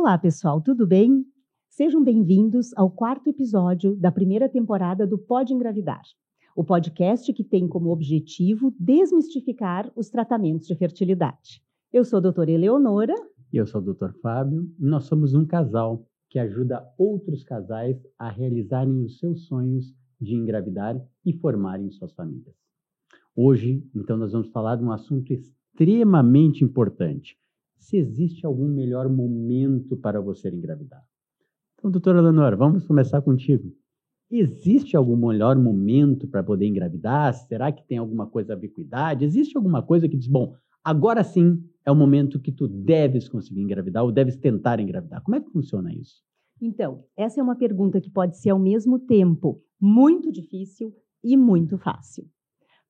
Olá, pessoal, tudo bem? Sejam bem-vindos ao 4º episódio da primeira temporada do Pode Engravidar, o podcast que tem como objetivo desmistificar os tratamentos de fertilidade. Eu sou a doutora Eleonora. E eu sou o doutor Fábio. E nós somos um casal que ajuda outros casais a realizarem os seus sonhos de engravidar e formarem suas famílias. Hoje, então, nós vamos falar de um assunto extremamente importante. Se existe algum melhor momento para você engravidar. Então, doutora Eleonora, vamos começar contigo. Existe algum melhor momento para poder engravidar? Será que tem alguma coisa a ver com idade? Existe alguma coisa que diz, bom, agora sim é o momento que tu deves conseguir engravidar ou deves tentar engravidar? Como é que funciona isso? Então, essa é uma pergunta que pode ser ao mesmo tempo muito difícil e muito fácil.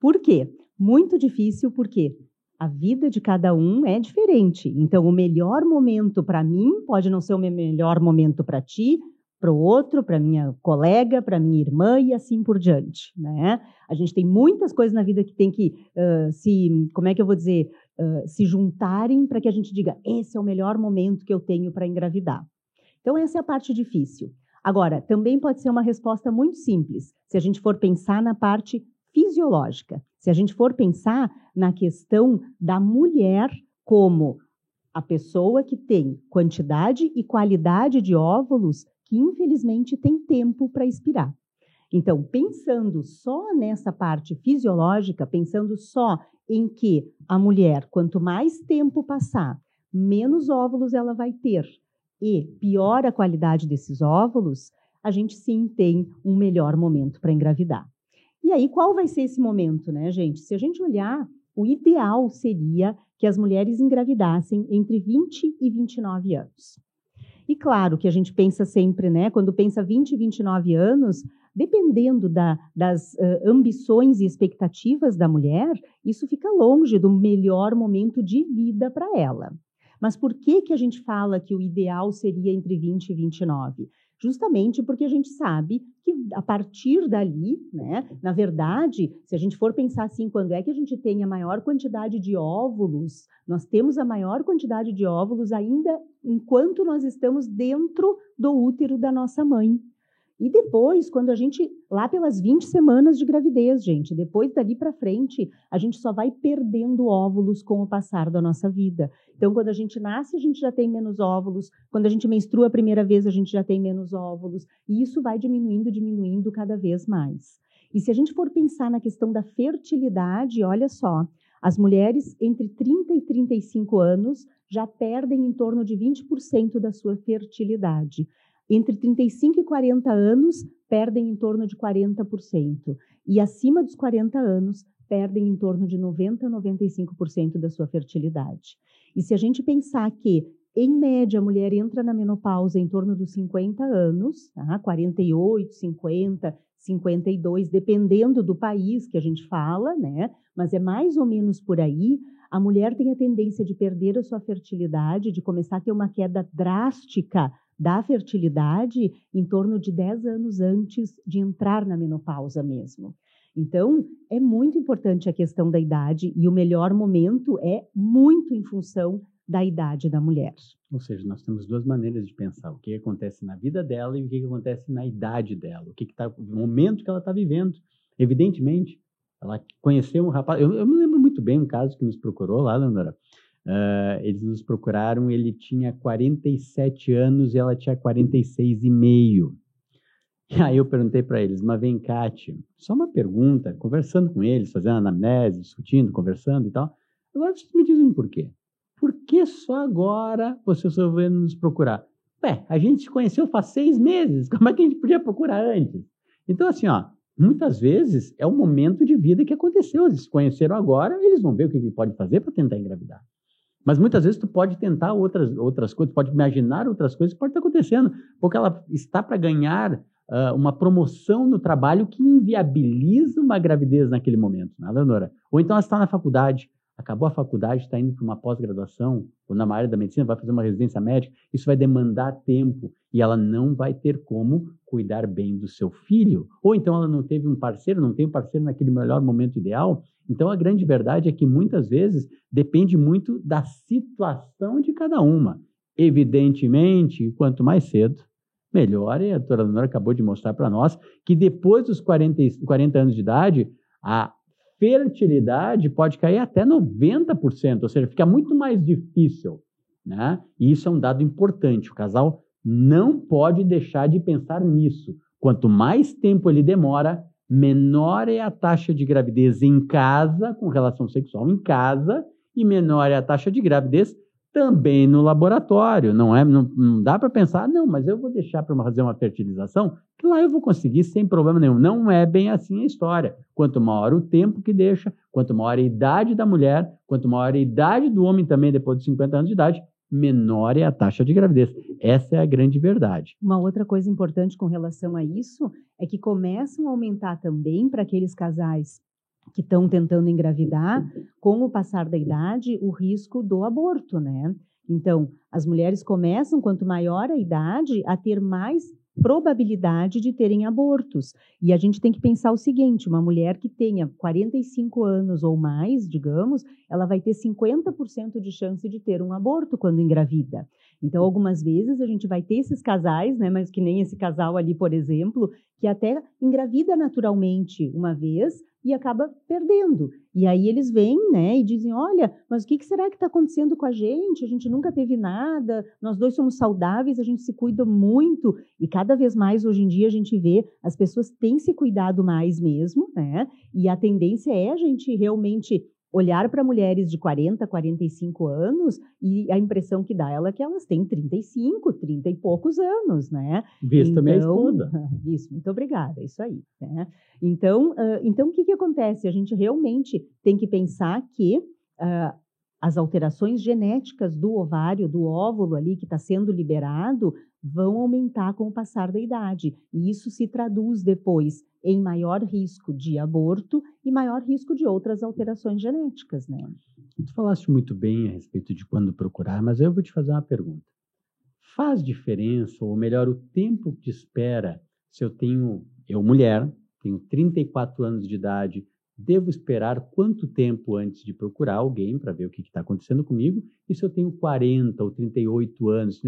Por quê? Muito difícil porque a vida de cada um é diferente. Então, o melhor momento para mim pode não ser o melhor momento para ti, para o outro, para minha colega, para minha irmã e assim por diante, né? A gente tem muitas coisas na vida que tem que se juntarem para que a gente diga, esse é o melhor momento que eu tenho para engravidar. Então, essa é a parte difícil. Agora, também pode ser uma resposta muito simples, se a gente for pensar na parte fisiológica. Se a gente for pensar na questão da mulher como a pessoa que tem quantidade e qualidade de óvulos que, infelizmente, tem tempo para expirar. Então, pensando só nessa parte fisiológica, pensando só em que a mulher, quanto mais tempo passar, menos óvulos ela vai ter e pior a qualidade desses óvulos, a gente sim tem um melhor momento para engravidar. E aí, qual vai ser esse momento, né, gente? Se a gente olhar, o ideal seria que as mulheres engravidassem entre 20 e 29 anos. E claro que a gente pensa sempre, né, quando pensa 20 e 29 anos, dependendo das ambições e expectativas da mulher, isso fica longe do melhor momento de vida para ela. Mas por que a gente fala que o ideal seria entre 20 e 29? Justamente porque a gente sabe que a partir dali, né, na verdade, se a gente for pensar assim, quando é que a gente tem a maior quantidade de óvulos, nós temos a maior quantidade de óvulos ainda enquanto nós estamos dentro do útero da nossa mãe. E depois, quando a gente, lá pelas 20 semanas de gravidez, gente, depois dali para frente, a gente só vai perdendo óvulos com o passar da nossa vida. Então, quando a gente nasce, a gente já tem menos óvulos. Quando a gente menstrua a primeira vez, a gente já tem menos óvulos. E isso vai diminuindo cada vez mais. E se a gente for pensar na questão da fertilidade, olha só, as mulheres entre 30 e 35 anos já perdem em torno de 20% da sua fertilidade. Entre 35 e 40 anos, perdem em torno de 40%. E acima dos 40 anos, perdem em torno de 90% a 95% da sua fertilidade. E se a gente pensar que, em média, a mulher entra na menopausa em torno dos 50 anos, 48, 50, 52, dependendo do país que a gente fala, né? Mas é mais ou menos por aí, a mulher tem a tendência de perder a sua fertilidade, de começar a ter uma queda drástica da fertilidade em torno de 10 anos antes de entrar na menopausa mesmo. Então, é muito importante a questão da idade e o melhor momento é muito em função da idade da mulher. Ou seja, nós temos duas maneiras de pensar. O que acontece na vida dela e o que acontece na idade dela. O momento que ela está vivendo. Evidentemente, ela conheceu um rapaz... Eu me lembro muito bem um caso que nos procurou lá, Leonora. Eles nos procuraram, ele tinha 47 anos e ela tinha 46,5. E aí eu perguntei para eles, mas vem cá, tio, só uma pergunta, conversando com eles, fazendo anamnese, discutindo, conversando e tal. Agora vocês me dizem por quê? Por que só agora vocês resolveram nos procurar? Ué, a gente se conheceu faz 6 meses, como é que a gente podia procurar antes? Então assim, muitas vezes é um momento de vida que aconteceu, eles se conheceram agora, eles vão ver o que pode fazer para tentar engravidar. Mas muitas vezes tu pode tentar outras coisas, pode imaginar outras coisas que podem estar acontecendo, porque ela está para ganhar uma promoção no trabalho que inviabiliza uma gravidez naquele momento, né, Leonora? Ou então ela está na faculdade, acabou a faculdade, está indo para uma pós-graduação, ou na área da medicina, vai fazer uma residência médica, isso vai demandar tempo e ela não vai ter como cuidar bem do seu filho. Ou então ela não teve um parceiro, não tem um parceiro naquele melhor momento ideal. Então, a grande verdade é que, muitas vezes, depende muito da situação de cada uma. Evidentemente, quanto mais cedo, melhor. E a doutora Leonora acabou de mostrar para nós que depois dos 40 anos de idade, a fertilidade pode cair até 90%, ou seja, fica muito mais difícil, né? E isso é um dado importante. O casal não pode deixar de pensar nisso. Quanto mais tempo ele demora, menor é a taxa de gravidez em casa, com relação sexual em casa, e menor é a taxa de gravidez também no laboratório. Não dá para pensar, não, mas eu vou deixar para fazer uma fertilização, que lá eu vou conseguir sem problema nenhum. Não é bem assim a história. Quanto maior o tempo que deixa, quanto maior a idade da mulher, quanto maior a idade do homem também depois de 50 anos de idade, menor é a taxa de gravidez. Essa é a grande verdade. Uma outra coisa importante com relação a isso é que começam a aumentar também para aqueles casais que estão tentando engravidar, com o passar da idade, o risco do aborto, né? Então, as mulheres começam, quanto maior a idade, a ter mais probabilidade de terem abortos. E a gente tem que pensar o seguinte, uma mulher que tenha 45 anos ou mais, digamos, ela vai ter 50% de chance de ter um aborto quando engravida. Então, algumas vezes a gente vai ter esses casais, né, mas que nem esse casal ali, por exemplo, que até engravida naturalmente uma vez e acaba perdendo. E aí eles vêm, né, e dizem, olha, mas o que será que está acontecendo com a gente nunca teve nada, nós dois somos saudáveis, a gente se cuida muito, e cada vez mais hoje em dia a gente vê, as pessoas têm se cuidado mais mesmo, né, e a tendência é a gente realmente olhar para mulheres de 40, 45 anos e a impressão que dá ela é que elas têm 35, 30 e poucos anos, né? Vista minha esposa. Isso, muito obrigada, isso aí. Né? Então, o que acontece? A gente realmente tem que pensar que as alterações genéticas do ovário, do óvulo ali que está sendo liberado, vão aumentar com o passar da idade. E isso se traduz depois em maior risco de aborto e maior risco de outras alterações genéticas, né? Tu falaste muito bem a respeito de quando procurar, mas eu vou te fazer uma pergunta. Faz diferença, ou melhor, o tempo de espera, se eu mulher, tenho 34 anos de idade, devo esperar quanto tempo antes de procurar alguém para ver o que está acontecendo comigo? E se eu tenho 40 ou 38 anos,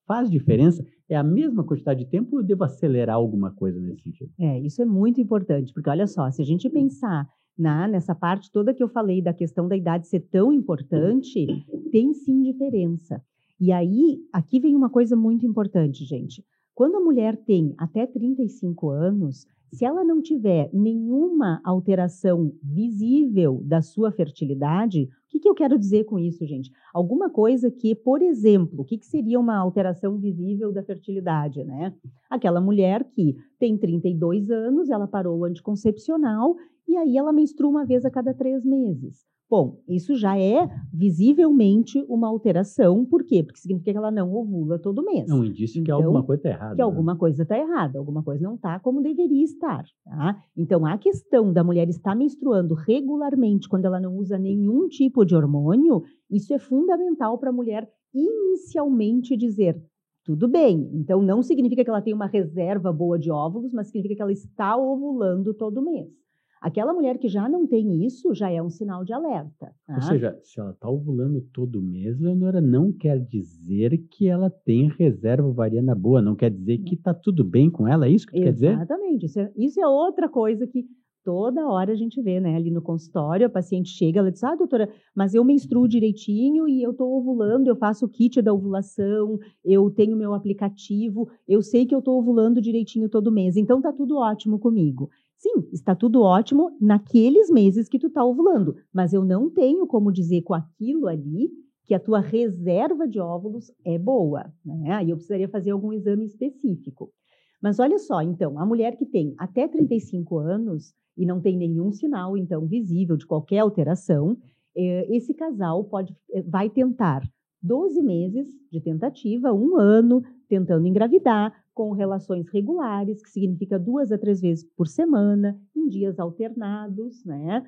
faz diferença? É a mesma quantidade de tempo ou eu devo acelerar alguma coisa nesse sentido? Isso é muito importante, porque olha só, se a gente pensar nessa parte toda que eu falei da questão da idade ser tão importante, tem sim diferença. E aí, aqui vem uma coisa muito importante, gente. Quando a mulher tem até 35 anos, se ela não tiver nenhuma alteração visível da sua fertilidade, o que eu quero dizer com isso, gente? Alguma coisa que, por exemplo, o que seria uma alteração visível da fertilidade, né? Aquela mulher que tem 32 anos, ela parou o anticoncepcional e aí ela menstrua uma vez a cada 3 meses. Bom, isso já é visivelmente uma alteração. Por quê? Porque significa que ela não ovula todo mês. É um indício que alguma coisa está errada. Que alguma coisa está errada, alguma coisa não está como deveria estar. Tá? Então, a questão da mulher estar menstruando regularmente quando ela não usa nenhum tipo de hormônio, isso é fundamental para a mulher inicialmente dizer, tudo bem. Então, não significa que ela tem uma reserva boa de óvulos, mas significa que ela está ovulando todo mês. Aquela mulher que já não tem isso, já é um sinal de alerta. Tá? Ou seja, se ela está ovulando todo mês, Leonora, não quer dizer que ela tem reserva ovariana boa, não quer dizer que está tudo bem com ela, é isso que tu quer dizer? Exatamente, isso é outra coisa que toda hora a gente vê, né? Ali no consultório, a paciente chega, ela diz, doutora, mas eu menstruo direitinho e eu estou ovulando, eu faço o kit da ovulação, eu tenho meu aplicativo, eu sei que eu estou ovulando direitinho todo mês, então está tudo ótimo comigo. Sim, está tudo ótimo naqueles meses que tu está ovulando, mas eu não tenho como dizer com aquilo ali que a tua reserva de óvulos é boa, né? Aí eu precisaria fazer algum exame específico. Mas olha só, então, a mulher que tem até 35 anos e não tem nenhum sinal, então, visível de qualquer alteração, esse casal vai tentar 12 meses de tentativa, 1 ano, tentando engravidar, com relações regulares, que significa 2 a 3 vezes por semana, em dias alternados, né?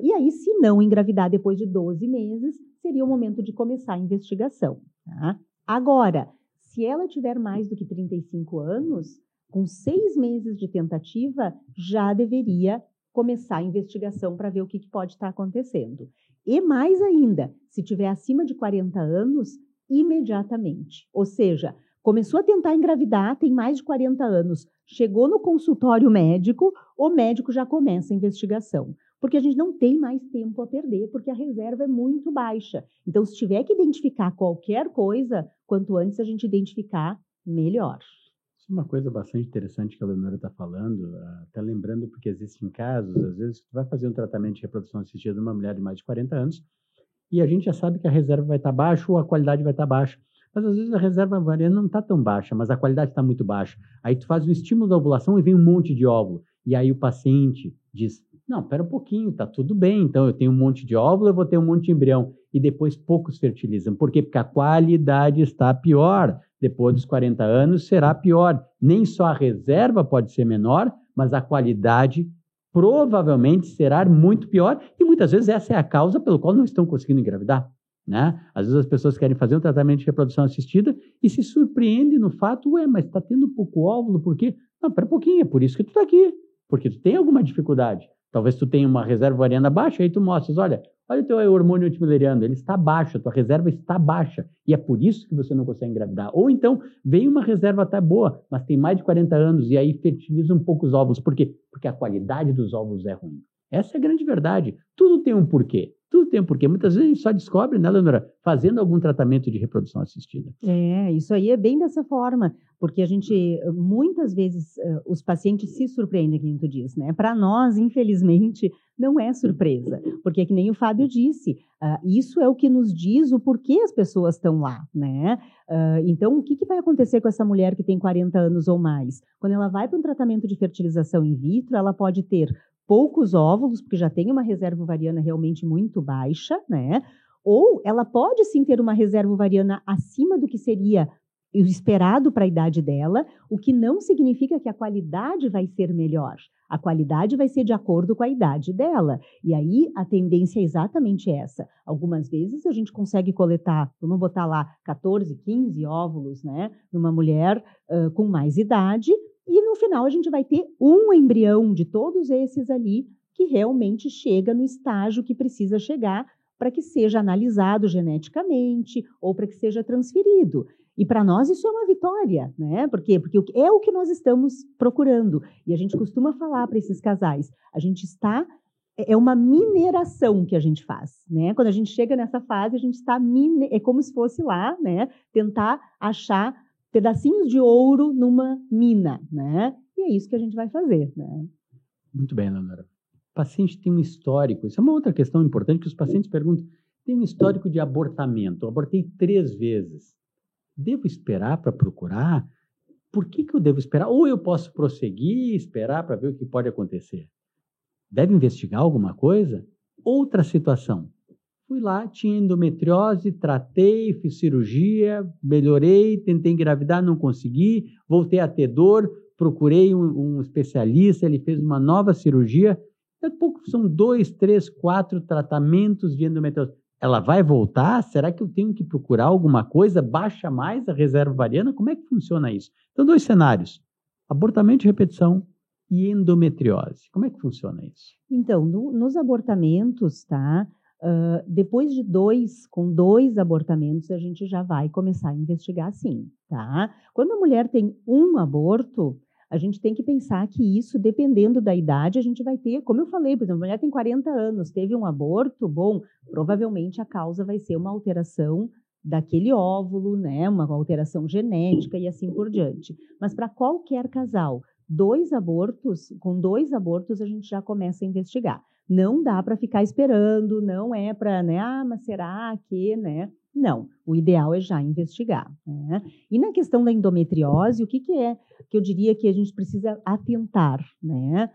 E aí, se não engravidar depois de 12 meses, seria o momento de começar a investigação. Tá? Agora, se ela tiver mais do que 35 anos, com 6 meses de tentativa, já deveria começar a investigação para ver o que pode estar acontecendo. E mais ainda, se tiver acima de 40 anos, imediatamente. Ou seja, começou a tentar engravidar, tem mais de 40 anos, chegou no consultório médico, o médico já começa a investigação. Porque a gente não tem mais tempo a perder, porque a reserva é muito baixa. Então, se tiver que identificar qualquer coisa, quanto antes a gente identificar, melhor. Isso é uma coisa bastante interessante que a Leonora está falando, até lembrando, porque existem casos, às vezes, que tu vai fazer um tratamento de reprodução assistida numa mulher de mais de 40 anos, e a gente já sabe que a reserva vai estar baixa ou a qualidade vai estar baixa. Mas às vezes a reserva ovariana não está tão baixa, mas a qualidade está muito baixa. Aí tu faz um estímulo da ovulação e vem um monte de óvulo. E aí o paciente diz, não, espera um pouquinho, está tudo bem, então eu tenho um monte de óvulo, eu vou ter um monte de embrião. E depois poucos fertilizam. Por quê? Porque a qualidade está pior. Depois dos 40 anos será pior. Nem só a reserva pode ser menor, mas a qualidade provavelmente será muito pior. E muitas vezes essa é a causa pelo qual não estão conseguindo engravidar. Né? Às vezes as pessoas querem fazer um tratamento de reprodução assistida e se surpreendem no fato, mas está tendo pouco óvulo, por quê? Não, espera um pouquinho, é por isso que tu está aqui, porque tu tem alguma dificuldade. Talvez tu tenha uma reserva ovariana baixa, aí tu mostras, olha o teu hormônio antimileriano, ele está baixo, a tua reserva está baixa, e é por isso que você não consegue engravidar. Ou então, vem uma reserva até boa, mas tem mais de 40 anos, e aí fertiliza um pouco os óvulos. Por quê? Porque a qualidade dos óvulos é ruim. Essa é a grande verdade. Tudo tem um porquê. Tudo tem um porquê. Muitas vezes a gente só descobre, né, Leonora, fazendo algum tratamento de reprodução assistida. Isso aí é bem dessa forma, porque a gente, muitas vezes, os pacientes se surpreendem, como tu diz, né? Para nós, infelizmente, não é surpresa, porque que nem o Fábio disse, isso é o que nos diz o porquê as pessoas estão lá, né? Então, o que vai acontecer com essa mulher que tem 40 anos ou mais? Quando ela vai para um tratamento de fertilização in vitro, ela pode ter poucos óvulos, porque já tem uma reserva ovariana realmente muito baixa, né? Ou ela pode sim ter uma reserva ovariana acima do que seria o esperado para a idade dela, o que não significa que a qualidade vai ser melhor. A qualidade vai ser de acordo com a idade dela. E aí a tendência é exatamente essa. Algumas vezes a gente consegue coletar, vamos botar lá 14, 15 óvulos, né, numa mulher com mais idade, e no final a gente vai ter um embrião de todos esses ali que realmente chega no estágio que precisa chegar para que seja analisado geneticamente ou para que seja transferido. E para nós isso é uma vitória, né? Por quê? Porque é o que nós estamos procurando. E a gente costuma falar para esses casais, é uma mineração que a gente faz, né? Quando a gente chega nessa fase, a gente está é como se fosse lá, né? Tentar achar pedacinhos de ouro numa mina, né? E é isso que a gente vai fazer, né? Muito bem, Leonora. O paciente tem um histórico, isso é uma outra questão importante que os pacientes perguntam, tem um histórico de abortamento, eu abortei 3 vezes. Devo esperar para procurar? Por que eu devo esperar? Ou eu posso prosseguir e esperar para ver o que pode acontecer? Deve investigar alguma coisa? Outra situação. Fui lá, tinha endometriose, tratei, fiz cirurgia, melhorei, tentei engravidar, não consegui, voltei a ter dor, procurei um especialista, ele fez uma nova cirurgia. Daqui a pouco são 2, 3, 4 tratamentos de endometriose. Ela vai voltar? Será que eu tenho que procurar alguma coisa? Baixa mais a reserva ovariana? Como é que funciona isso? Então, 2 cenários. Abortamento de repetição e endometriose. Como é que funciona isso? Então, nos abortamentos, tá? Depois de 2 abortamentos, a gente já vai começar a investigar sim, tá? Quando a mulher tem um aborto, a gente tem que pensar que isso, dependendo da idade, a gente vai ter, como eu falei, por exemplo, a mulher tem 40 anos, teve um aborto, bom, provavelmente a causa vai ser uma alteração daquele óvulo, né? Uma alteração genética e assim por diante. Mas para qualquer casal, com 2 abortos a gente já começa a investigar. Não dá para ficar esperando, não é para, né? Mas será que, né? Não, o ideal é já investigar, né? E na questão da endometriose, o que é que eu diria que a gente precisa atentar, né?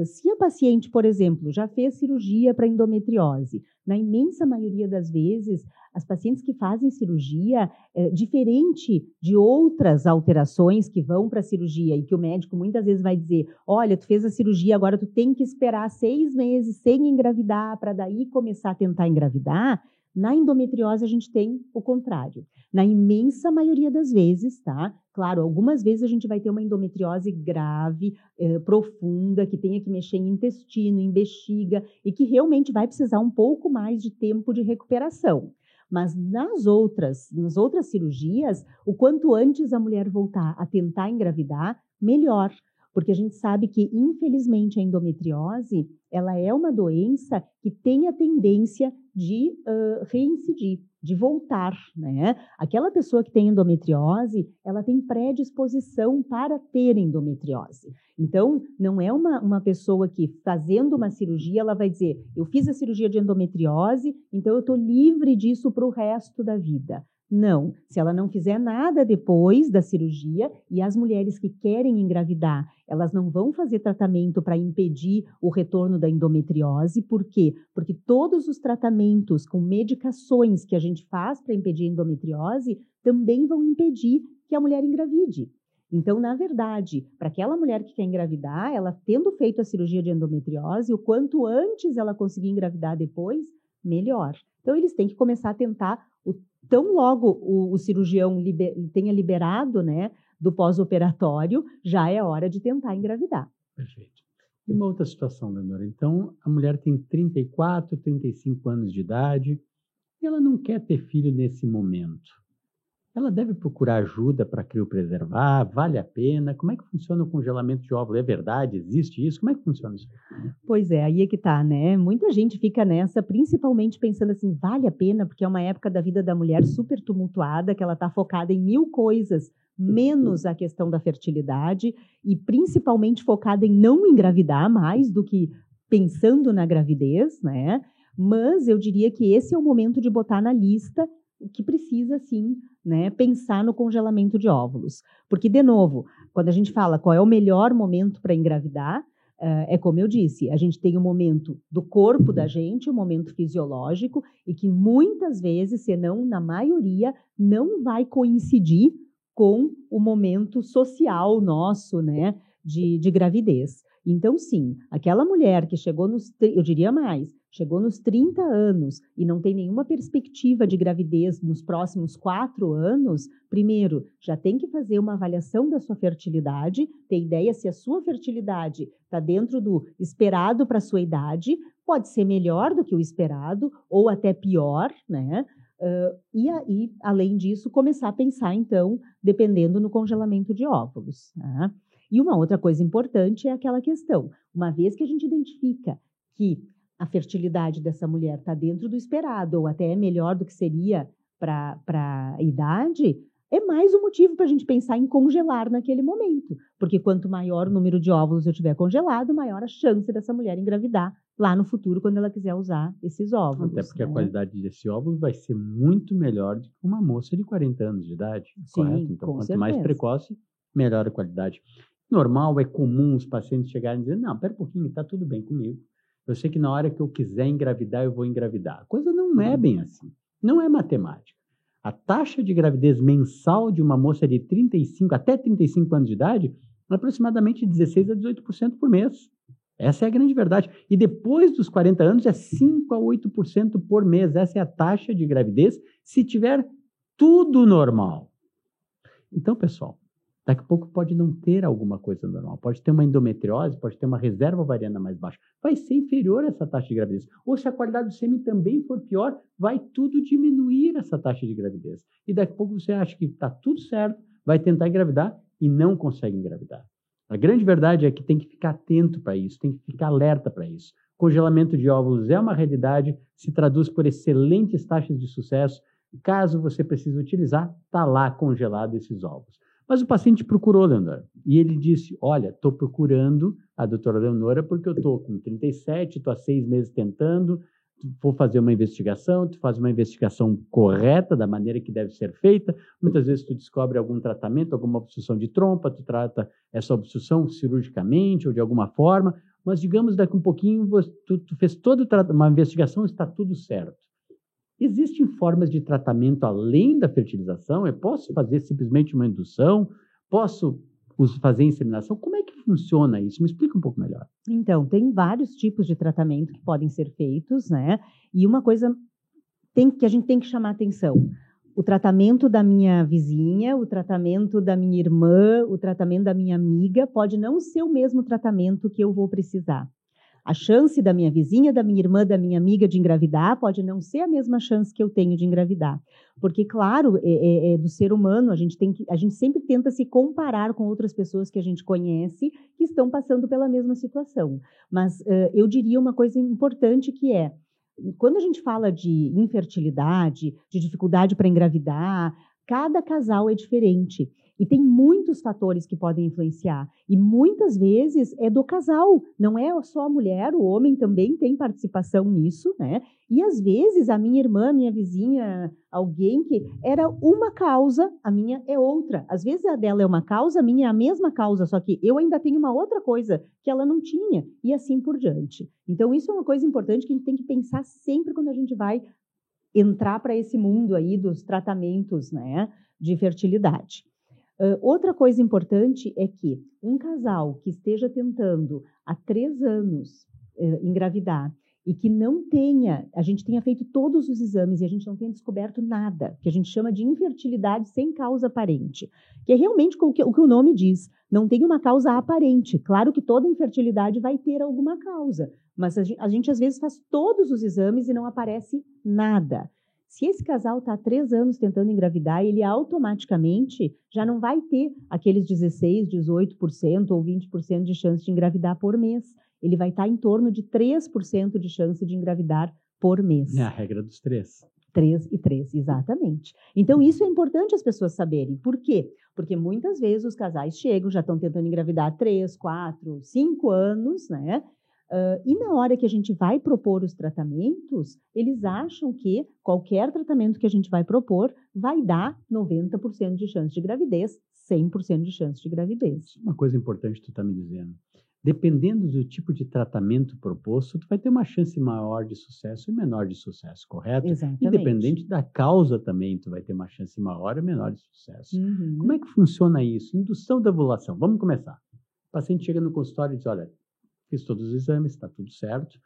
Se a paciente, por exemplo, já fez cirurgia para endometriose, na imensa maioria das vezes, as pacientes que fazem cirurgia, diferente de outras alterações que vão para a cirurgia e que o médico muitas vezes vai dizer, olha, tu fez a cirurgia, agora tu tem que esperar 6 meses sem engravidar para daí começar a tentar engravidar. Na endometriose, a gente tem o contrário. Na imensa maioria das vezes, tá? Claro, algumas vezes a gente vai ter uma endometriose grave, profunda, que tenha que mexer em intestino, em bexiga, e que realmente vai precisar um pouco mais de tempo de recuperação. Mas nas outras cirurgias, o quanto antes a mulher voltar a tentar engravidar, melhor. Porque a gente sabe que, infelizmente, a endometriose, ela é uma doença que tem a tendência de reincidir, de voltar, né? Aquela pessoa que tem endometriose, ela tem predisposição para ter endometriose. Então, não é uma pessoa que, fazendo uma cirurgia, ela vai dizer, eu fiz a cirurgia de endometriose, então eu estou livre disso para o resto da vida. Não, se ela não fizer nada depois da cirurgia, e as mulheres que querem engravidar, elas não vão fazer tratamento para impedir o retorno da endometriose. Por quê? Porque todos os tratamentos com medicações que a gente faz para impedir a endometriose também vão impedir que a mulher engravide. Então, na verdade, para aquela mulher que quer engravidar, ela tendo feito a cirurgia de endometriose, o quanto antes ela conseguir engravidar depois, melhor. Então, eles têm que começar a tentar, tão logo o cirurgião tenha liberado, né, do pós-operatório, já é hora de tentar engravidar. Perfeito. E uma outra situação, Leonora. Então, a mulher tem 34, 35 anos de idade e ela não quer ter filho nesse momento. Ela deve procurar ajuda para criopreservar? Vale a pena? Como é que funciona o congelamento de óvulo? É verdade? Existe isso? Como é que funciona isso? Pois é, aí é que tá, né? Muita gente fica nessa, principalmente pensando assim, vale a pena? Porque é uma época da vida da mulher super tumultuada, que ela está focada em 1000 coisas, menos a questão da fertilidade, e principalmente focada em não engravidar mais do que pensando na gravidez, né? Mas eu diria que esse é o momento de botar na lista o que precisa, sim, né, pensar no congelamento de óvulos. Porque, de novo, quando a gente fala qual é o melhor momento para engravidar, é como eu disse, a gente tem o momento do corpo da gente, o momento fisiológico, e que muitas vezes, se não na maioria, não vai coincidir com o momento social nosso, né, de gravidez. Então, sim, aquela mulher que chegou eu diria mais, chegou nos 30 anos e não tem nenhuma perspectiva de gravidez nos próximos 4 anos, primeiro, já tem que fazer uma avaliação da sua fertilidade, ter ideia se a sua fertilidade está dentro do esperado para a sua idade, pode ser melhor do que o esperado ou até pior, né? E aí, além disso, começar a pensar, então, dependendo no congelamento de óvulos, né? E uma outra coisa importante é aquela questão, uma vez que a gente identifica que a fertilidade dessa mulher está dentro do esperado, ou até é melhor do que seria para a idade, é mais um motivo para a gente pensar em congelar naquele momento. Porque quanto maior o número de óvulos eu tiver congelado, maior a chance dessa mulher engravidar lá no futuro, quando ela quiser usar esses óvulos. Até porque né? A qualidade desse óvulo vai ser muito melhor do que uma moça de 40 anos de idade, Sim, correto? Então, com quanto certeza. mais precoce, melhor a qualidade. Normal, é comum os pacientes chegarem e dizer, não, pera um pouquinho, está tudo bem comigo. Eu sei que na hora que eu quiser engravidar, eu vou engravidar. A coisa não é bem assim. Não é matemática. A taxa de gravidez mensal de uma moça de 35 até 35 anos de idade é aproximadamente 16% a 18% por mês. Essa é a grande verdade. E depois dos 40 anos é 5% a 8% por mês. Essa é a taxa de gravidez se tiver tudo normal. Então, pessoal, daqui a pouco pode não ter alguma coisa normal, pode ter uma endometriose, pode ter uma reserva ovariana mais baixa, vai ser inferior a essa taxa de gravidez. Ou se a qualidade do sêmen também for pior, vai tudo diminuir essa taxa de gravidez. E daqui a pouco você acha que está tudo certo, vai tentar engravidar e não consegue engravidar. A grande verdade é que tem que ficar atento para isso, tem que ficar alerta para isso. Congelamento de óvulos é uma realidade, se traduz por excelentes taxas de sucesso. Caso você precise utilizar, está lá congelado esses óvulos. Mas o paciente procurou, Leonora, e ele disse, olha, estou procurando a doutora Leonora porque eu estou com 37, estou há 6 meses tentando, vou fazer uma investigação, tu faz uma investigação correta, da maneira que deve ser feita, muitas vezes tu descobre algum tratamento, alguma obstrução de trompa, tu trata essa obstrução cirurgicamente ou de alguma forma, mas digamos daqui um pouquinho, tu fez toda uma investigação, está tudo certo. Existem formas de tratamento além da fertilização? Eu posso fazer simplesmente uma indução? Posso fazer inseminação? Como é que funciona isso? Me explica um pouco melhor. Então, tem vários tipos de tratamento que podem ser feitos, né? E uma coisa que a gente tem que chamar atenção. O tratamento da minha vizinha, o tratamento da minha irmã, o tratamento da minha amiga pode não ser o mesmo tratamento que eu vou precisar. A chance da minha vizinha, da minha irmã, da minha amiga de engravidar pode não ser a mesma chance que eu tenho de engravidar. Porque, claro, do ser humano, a gente sempre tenta se comparar com outras pessoas que a gente conhece que estão passando pela mesma situação. Mas eu diria uma coisa importante que é, quando a gente fala de infertilidade, de dificuldade para engravidar, cada casal é diferente. E tem muitos fatores que podem influenciar. E muitas vezes é do casal, não é só a mulher, o homem também tem participação nisso, né? E às vezes a minha irmã, minha vizinha, alguém que era uma causa, a minha é outra. Às vezes a dela é uma causa, a minha é a mesma causa, só que eu ainda tenho uma outra coisa que ela não tinha, e assim por diante. Então isso é uma coisa importante que a gente tem que pensar sempre quando a gente vai entrar para esse mundo aí dos tratamentos, né, de fertilidade. Outra coisa importante é que um casal que esteja tentando há 3 anos engravidar e que a gente tenha feito todos os exames e a gente não tenha descoberto nada, que a gente chama de infertilidade sem causa aparente, que é realmente o que o nome diz, não tem uma causa aparente. Claro que toda infertilidade vai ter alguma causa, mas a gente às vezes faz todos os exames e não aparece nada. Se esse casal está há 3 anos tentando engravidar, ele automaticamente já não vai ter aqueles 16%, 18% ou 20% de chance de engravidar por mês. Ele vai estar em torno de 3% de chance de engravidar por mês. É a regra dos 3. 3 e 3, exatamente. Então, isso é importante as pessoas saberem. Por quê? Porque muitas vezes os casais chegam, já estão tentando engravidar há 3, 4, 5 anos, né? E na hora que a gente vai propor os tratamentos, eles acham que qualquer tratamento que a gente vai propor vai dar 90% de chance de gravidez, 100% de chance de gravidez. Uma coisa importante que tu está me dizendo. Dependendo do tipo de tratamento proposto, tu vai ter uma chance maior de sucesso e menor de sucesso, correto? Exatamente. Independente da causa também, tu vai ter uma chance maior ou menor de sucesso. Uhum. Como é que funciona isso? Indução da ovulação. Vamos começar. O paciente chega no consultório e diz, olha, fiz todos os exames, está tudo certo,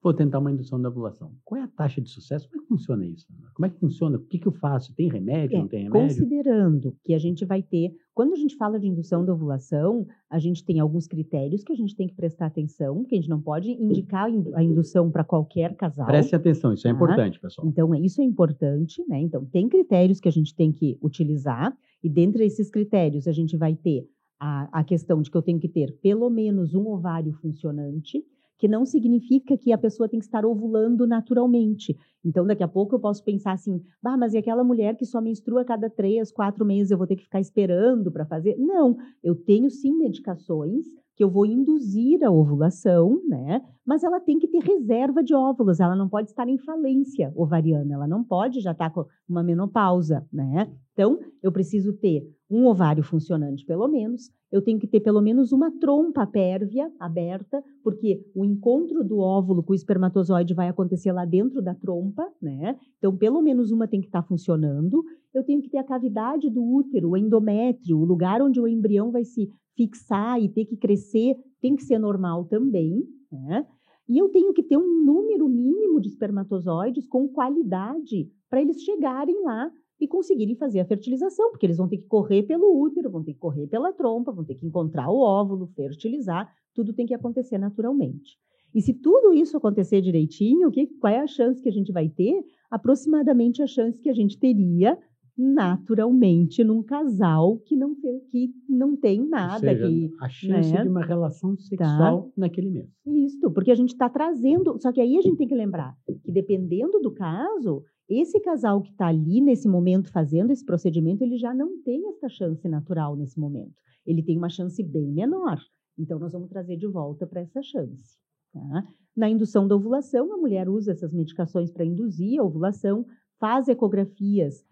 vou tentar uma indução da ovulação. Qual é a taxa de sucesso? Como é que funciona isso? Como é que funciona? O que eu faço? Tem remédio? Não tem remédio? Considerando que a gente vai ter... Quando a gente fala de indução da ovulação, a gente tem alguns critérios que a gente tem que prestar atenção, que a gente não pode indicar a indução para qualquer casal. Preste atenção, isso é importante, pessoal. Então, isso é importante, né? Então, tem critérios que a gente tem que utilizar, e dentre esses critérios a gente vai ter a questão de que eu tenho que ter pelo menos um ovário funcionante, que não significa que a pessoa tem que estar ovulando naturalmente. Então, daqui a pouco eu posso pensar assim, mas e aquela mulher que só menstrua a cada 3, 4 meses, eu vou ter que ficar esperando para fazer? Não, eu tenho sim medicações que eu vou induzir a ovulação, né? Mas ela tem que ter reserva de óvulos, ela não pode estar em falência ovariana, ela não pode já estar com uma menopausa, né? Então, eu preciso ter um ovário funcionante pelo menos, eu tenho que ter pelo menos uma trompa pérvia aberta, porque o encontro do óvulo com o espermatozoide vai acontecer lá dentro da trompa, né? Então, pelo menos uma tem que estar funcionando. Eu tenho que ter a cavidade do útero, o endométrio, o lugar onde o embrião vai se fixar e ter que crescer, tem que ser normal também, né? E eu tenho que ter um número mínimo de espermatozoides com qualidade para eles chegarem lá e conseguirem fazer a fertilização, porque eles vão ter que correr pelo útero, vão ter que correr pela trompa, vão ter que encontrar o óvulo, fertilizar, tudo tem que acontecer naturalmente. E se tudo isso acontecer direitinho, qual é a chance que a gente vai ter? Aproximadamente a chance que a gente teria naturalmente num casal que não tem nada. Ou seja, a chance de uma relação sexual naquele mês. Isso, porque a gente está trazendo... Só que aí a gente tem que lembrar que dependendo do caso, esse casal que está ali nesse momento fazendo esse procedimento, ele já não tem essa chance natural nesse momento. Ele tem uma chance bem menor. Então, nós vamos trazer de volta para essa chance. Tá? Na indução da ovulação, a mulher usa essas medicações para induzir a ovulação, faz ecografias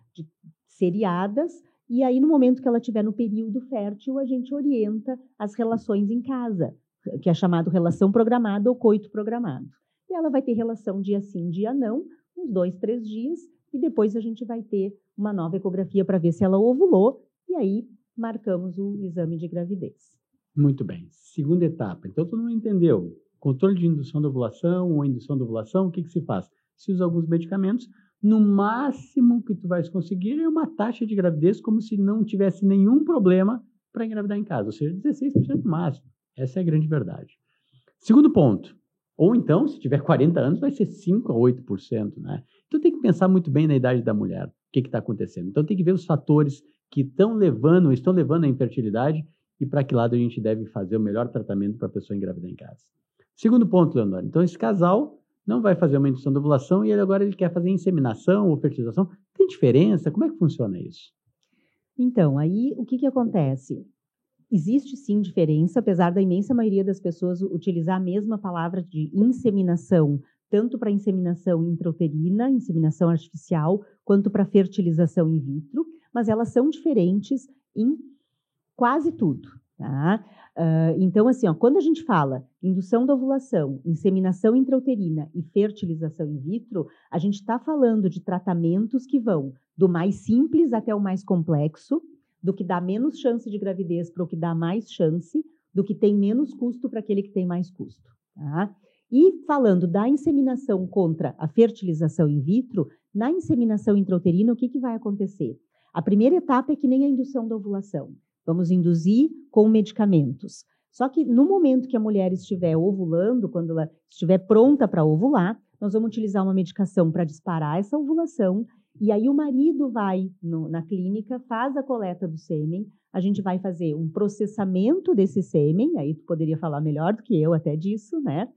seriadas, e aí no momento que ela estiver no período fértil, a gente orienta as relações em casa, que é chamado relação programada ou coito programado. E ela vai ter relação dia sim, dia não, uns 2, 3 dias, e depois a gente vai ter uma nova ecografia para ver se ela ovulou, e aí marcamos o exame de gravidez. Muito bem. Segunda etapa. Então, todo mundo entendeu. Controle de indução da ovulação ou indução da ovulação, o que se faz? Se usa alguns medicamentos, no máximo que tu vais conseguir é uma taxa de gravidez como se não tivesse nenhum problema para engravidar em casa, ou seja, 16% no máximo. Essa é a grande verdade. Segundo ponto, ou então, se tiver 40 anos, vai ser 5 a 8%, né? Então tem que pensar muito bem na idade da mulher, o que está acontecendo. Então tem que ver os fatores que estão levando à infertilidade e para que lado a gente deve fazer o melhor tratamento para a pessoa engravidar em casa. Segundo ponto, Leonor, então esse casal não vai fazer uma indução da ovulação e agora ele quer fazer inseminação ou fertilização. Tem diferença? Como é que funciona isso? Então, aí o que acontece? Existe sim diferença, apesar da imensa maioria das pessoas utilizar a mesma palavra de inseminação, tanto para inseminação intrauterina, inseminação artificial, quanto para fertilização in vitro, mas elas são diferentes em quase tudo. Tá? Então, assim, quando a gente fala indução da ovulação, inseminação intrauterina e fertilização in vitro, a gente está falando de tratamentos que vão do mais simples até o mais complexo, do que dá menos chance de gravidez para o que dá mais chance, do que tem menos custo para aquele que tem mais custo. Tá? E falando da inseminação contra a fertilização in vitro, na inseminação intrauterina, o que vai acontecer? A primeira etapa é que nem a indução da ovulação. Vamos induzir com medicamentos. Só que no momento que a mulher estiver ovulando, quando ela estiver pronta para ovular, nós vamos utilizar uma medicação para disparar essa ovulação. E aí o marido vai na clínica, faz a coleta do sêmen, a gente vai fazer um processamento desse sêmen, aí tu poderia falar melhor do que eu até disso, né?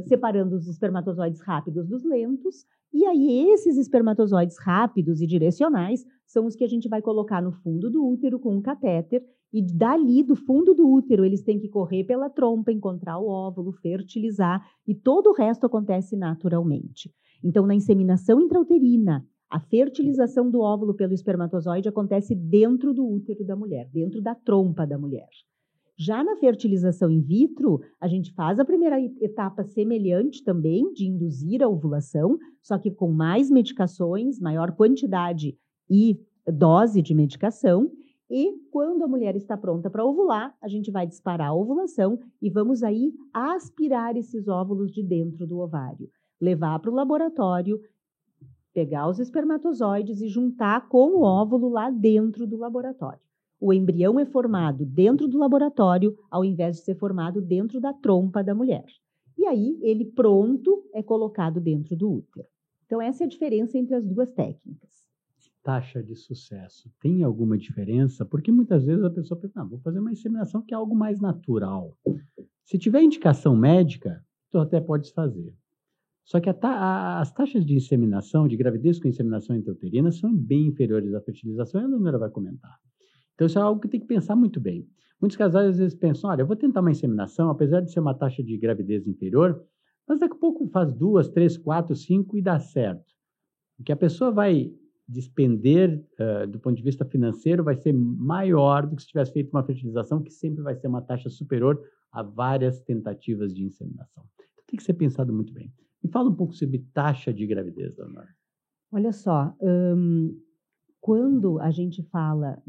Separando os espermatozoides rápidos dos lentos, e aí esses espermatozoides rápidos e direcionais são os que a gente vai colocar no fundo do útero com um catéter, e dali, do fundo do útero, eles têm que correr pela trompa, encontrar o óvulo, fertilizar, e todo o resto acontece naturalmente. Então, na inseminação intrauterina, a fertilização do óvulo pelo espermatozoide acontece dentro do útero da mulher, dentro da trompa da mulher. Já na fertilização in vitro, a gente faz a primeira etapa semelhante também, de induzir a ovulação, só que com mais medicações, maior quantidade e dose de medicação. E quando a mulher está pronta para ovular, a gente vai disparar a ovulação e vamos aí aspirar esses óvulos de dentro do ovário, levar para o laboratório, pegar os espermatozoides e juntar com o óvulo lá dentro do laboratório. O embrião é formado dentro do laboratório, ao invés de ser formado dentro da trompa da mulher. E aí, ele pronto é colocado dentro do útero. Então, essa é a diferença entre as duas técnicas. Taxa de sucesso. Tem alguma diferença? Porque muitas vezes a pessoa pensa, vou fazer uma inseminação que é algo mais natural. Se tiver indicação médica, tu até podes fazer. Só que as taxas de inseminação, de gravidez com inseminação intrauterina, são bem inferiores à fertilização, e a Leonora vai comentar. Então, isso é algo que tem que pensar muito bem. Muitos casais, às vezes, pensam, olha, eu vou tentar uma inseminação, apesar de ser uma taxa de gravidez inferior, mas daqui a pouco faz 2, 3, 4, 5 e dá certo. O que a pessoa vai despender do ponto de vista financeiro vai ser maior do que se tivesse feito uma fertilização, que sempre vai ser uma taxa superior a várias tentativas de inseminação. Então, tem que ser pensado muito bem. Me fala um pouco sobre taxa de gravidez, Leonor. Olha só, quando a gente fala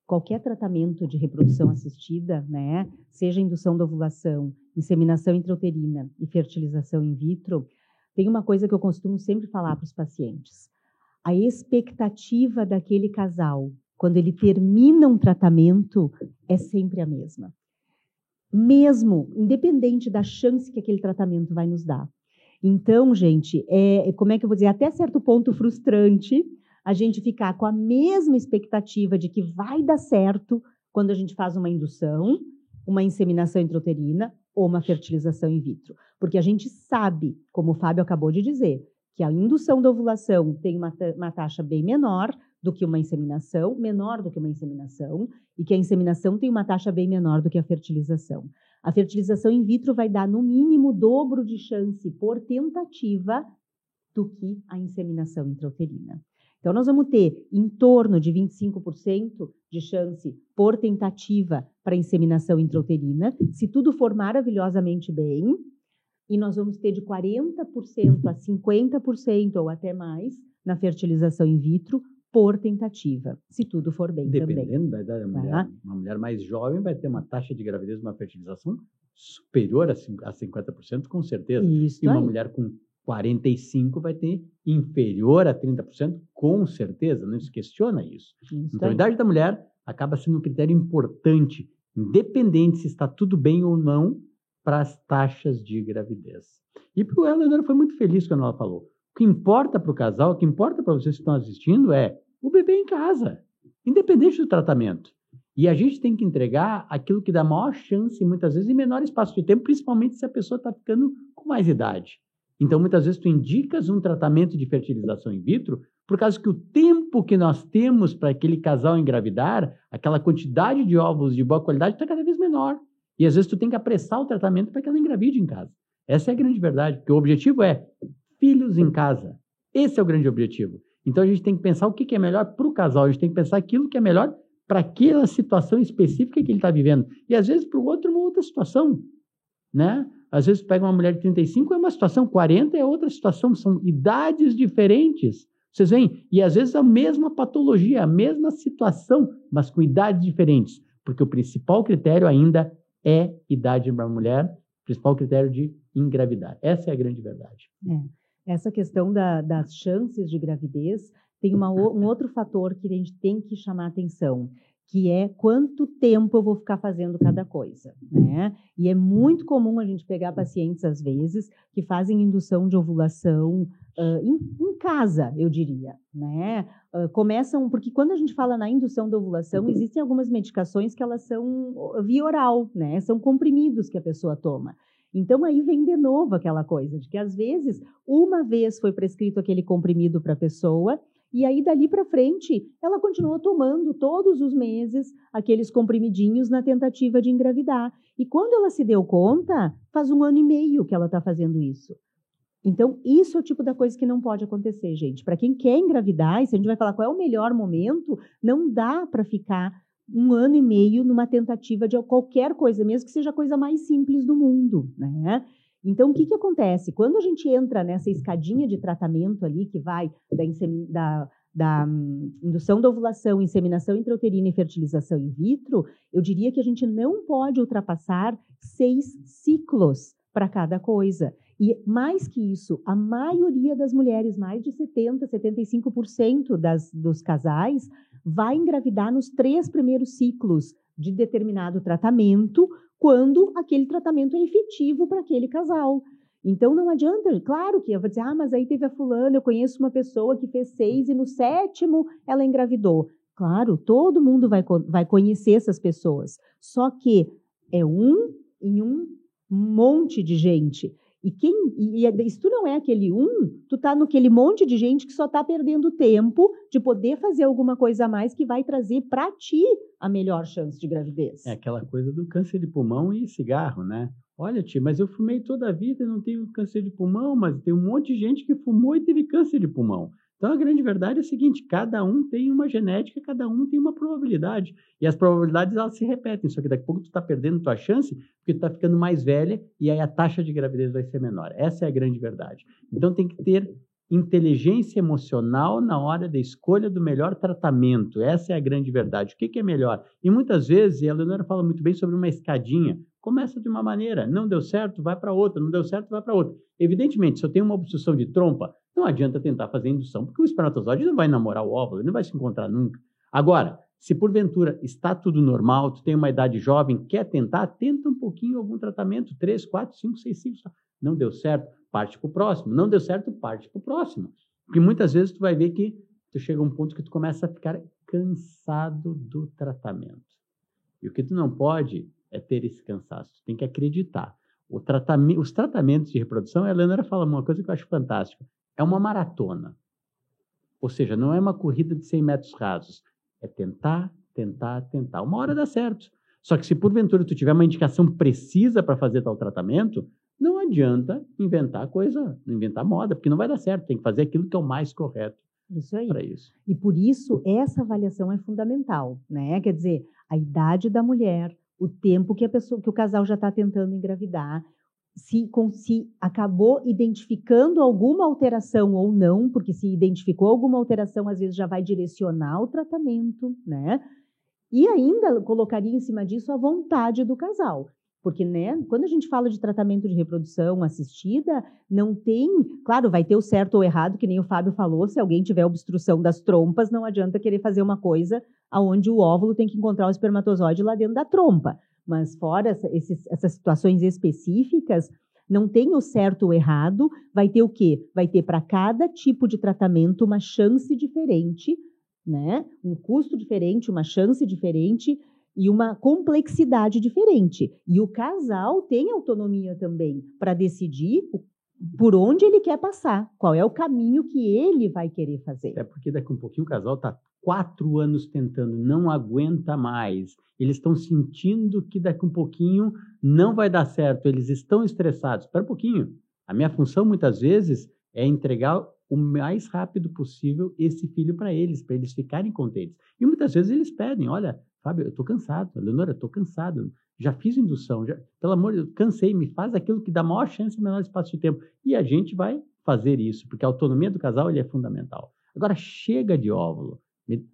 qualquer tratamento de reprodução assistida, né, seja indução da ovulação, inseminação intrauterina e fertilização in vitro, tem uma coisa que eu costumo sempre falar para os pacientes. A expectativa daquele casal, quando ele termina um tratamento, é sempre a mesma. Mesmo, independente da chance que aquele tratamento vai nos dar. Então, gente, como é que eu vou dizer, até certo ponto frustrante a gente ficar com a mesma expectativa de que vai dar certo quando a gente faz uma indução, uma inseminação intrauterina ou uma fertilização in vitro. Porque a gente sabe, como o Fábio acabou de dizer, que a indução da ovulação tem uma taxa bem menor do que uma inseminação, menor do que uma inseminação, e que a inseminação tem uma taxa bem menor do que a fertilização. A fertilização in vitro vai dar, no mínimo, o dobro de chance por tentativa do que a inseminação intrauterina. Então, nós vamos ter em torno de 25% de chance por tentativa para inseminação intrauterina, se tudo for maravilhosamente bem, e nós vamos ter de 40% a 50% ou até mais na fertilização in vitro por tentativa, se tudo for bem também. Dependendo da idade da mulher, uma mulher mais jovem vai ter uma taxa de gravidez, uma fertilização superior a 50%, com certeza. Isso e uma aí. mulher com 45 vai ter inferior a 30%, com certeza, não se questiona isso. Então, a idade da mulher acaba sendo um critério importante, independente se está tudo bem ou não, para as taxas de gravidez. E para o Eleonora foi muito feliz quando ela falou. O que importa para o casal, o que importa para vocês que estão assistindo é o bebê em casa, independente do tratamento. E a gente tem que entregar aquilo que dá maior chance, muitas vezes, em menor espaço de tempo, principalmente se a pessoa está ficando com mais idade. Então, muitas vezes, tu indicas um tratamento de fertilização in vitro, por causa que o tempo que nós temos para aquele casal engravidar, aquela quantidade de óvulos de boa qualidade está cada vez menor. E, às vezes, tu tem que apressar o tratamento para que ela engravide em casa. Essa é a grande verdade, porque o objetivo é filhos em casa. Esse é o grande objetivo. Então, a gente tem que pensar o que é melhor para o casal, a gente tem que pensar aquilo que é melhor para aquela situação específica que ele está vivendo. E, às vezes, para o outro, uma outra situação, né? Às vezes, pega uma mulher de 35, é uma situação, 40 é outra situação, são idades diferentes. Vocês veem? E, às vezes, a mesma patologia, a mesma situação, mas com idades diferentes, porque o principal critério ainda é idade para a mulher, o principal critério de engravidar. Essa é a grande verdade. Essa questão das chances de gravidez tem um outro fator que a gente tem que chamar atenção, que é quanto tempo eu vou ficar fazendo cada coisa, né? E é muito comum a gente pegar pacientes, às vezes, que fazem indução de ovulação em casa, eu diria, né? Começam, porque quando a gente fala na indução da ovulação, existem algumas medicações que elas são via oral, né? São comprimidos que a pessoa toma. Então, aí vem de novo aquela coisa de que, às vezes, uma vez foi prescrito aquele comprimido para a pessoa, e aí, dali para frente, ela continua tomando todos os meses aqueles comprimidinhos na tentativa de engravidar. E quando ela se deu conta, faz 1 ano e meio que ela está fazendo isso. Então, isso é o tipo da coisa que não pode acontecer, gente. Para quem quer engravidar, e se a gente vai falar qual é o melhor momento, não dá para ficar 1 ano e meio numa tentativa de qualquer coisa, mesmo que seja a coisa mais simples do mundo, né? Então, o que acontece? Quando a gente entra nessa escadinha de tratamento ali, que vai da indução da ovulação, inseminação intrauterina e fertilização in vitro, eu diria que a gente não pode ultrapassar 6 ciclos para cada coisa. E, mais que isso, a maioria das mulheres, mais de 70%, 75% dos casais, vai engravidar nos 3 primeiros ciclos de determinado tratamento, quando aquele tratamento é efetivo para aquele casal. Então, não adianta, claro que eu vou dizer, mas aí teve a fulana, eu conheço uma pessoa que fez 6 e no 7º ela engravidou. Claro, todo mundo vai conhecer essas pessoas, só que é em um monte de gente. E se tu não é aquele tu tá naquele monte de gente que só está perdendo tempo de poder fazer alguma coisa a mais que vai trazer para ti a melhor chance de gravidez. É aquela coisa do câncer de pulmão e cigarro, né? Olha, tia, mas eu fumei toda a vida e não tenho câncer de pulmão, mas tem um monte de gente que fumou e teve câncer de pulmão. Então, a grande verdade é a seguinte, cada um tem uma genética, cada um tem uma probabilidade. E as probabilidades, elas se repetem, só que daqui a pouco tu está perdendo tua chance, porque tu está ficando mais velha e aí a taxa de gravidez vai ser menor. Essa é a grande verdade. Então, tem que ter inteligência emocional na hora da escolha do melhor tratamento. Essa é a grande verdade. O que é melhor? E muitas vezes, e a Leonora fala muito bem sobre uma escadinha, começa de uma maneira, não deu certo, vai para outra, não deu certo, vai para outra. Evidentemente, se eu tenho uma obstrução de trompa, não adianta tentar fazer indução, porque o espermatozoide não vai namorar o óvulo, ele não vai se encontrar nunca. Agora, se porventura está tudo normal, tu tem uma idade jovem, quer tentar, tenta um pouquinho algum tratamento, 3, 4, 5, 6 ciclos. Não deu certo, parte para o próximo. Não deu certo, parte para o próximo. Porque muitas vezes tu vai ver que tu chega a um ponto que tu começa a ficar cansado do tratamento. E o que tu não pode é ter esse cansaço, tu tem que acreditar. Os tratamentos de reprodução, a Eleonora fala uma coisa que eu acho fantástica, é uma maratona. Ou seja, não é uma corrida de 100 metros rasos, é tentar, tentar, tentar. Uma hora dá certo. Só que se porventura tu tiver uma indicação precisa para fazer tal tratamento, não adianta inventar coisa, inventar moda, porque não vai dar certo, tem que fazer aquilo que é o mais correto. Isso aí. Para isso. E por isso, essa avaliação é fundamental, né? Quer dizer, a idade da mulher, o tempo que o casal já está tentando engravidar, se acabou identificando alguma alteração ou não, porque se identificou alguma alteração, às vezes já vai direcionar o tratamento, né? E ainda colocaria em cima disso a vontade do casal. Porque, né, quando a gente fala de tratamento de reprodução assistida, não tem... Claro, vai ter o certo ou errado, que nem o Fábio falou, se alguém tiver obstrução das trompas, não adianta querer fazer uma coisa onde o óvulo tem que encontrar o espermatozoide lá dentro da trompa. Mas fora essas situações específicas, não tem o certo ou o errado, vai ter o quê? Vai ter para cada tipo de tratamento uma chance diferente, né? Um custo diferente, uma chance diferente e uma complexidade diferente. E o casal tem autonomia também para decidir por onde ele quer passar, qual é o caminho que ele vai querer fazer. É porque daqui a um pouquinho o casal está 4 anos tentando, não aguenta mais. Eles estão sentindo que daqui a um pouquinho não vai dar certo, eles estão estressados. Espera um pouquinho. A minha função, muitas vezes, é entregar o mais rápido possível esse filho para eles ficarem contentes. E muitas vezes eles pedem, olha, Fábio, eu estou cansado, Leonora, eu estou cansado, já fiz indução, pelo amor de Deus, cansei, me faz aquilo que dá maior chance em menor espaço de tempo. E a gente vai fazer isso, porque a autonomia do casal ele é fundamental. Agora, chega de óvulo.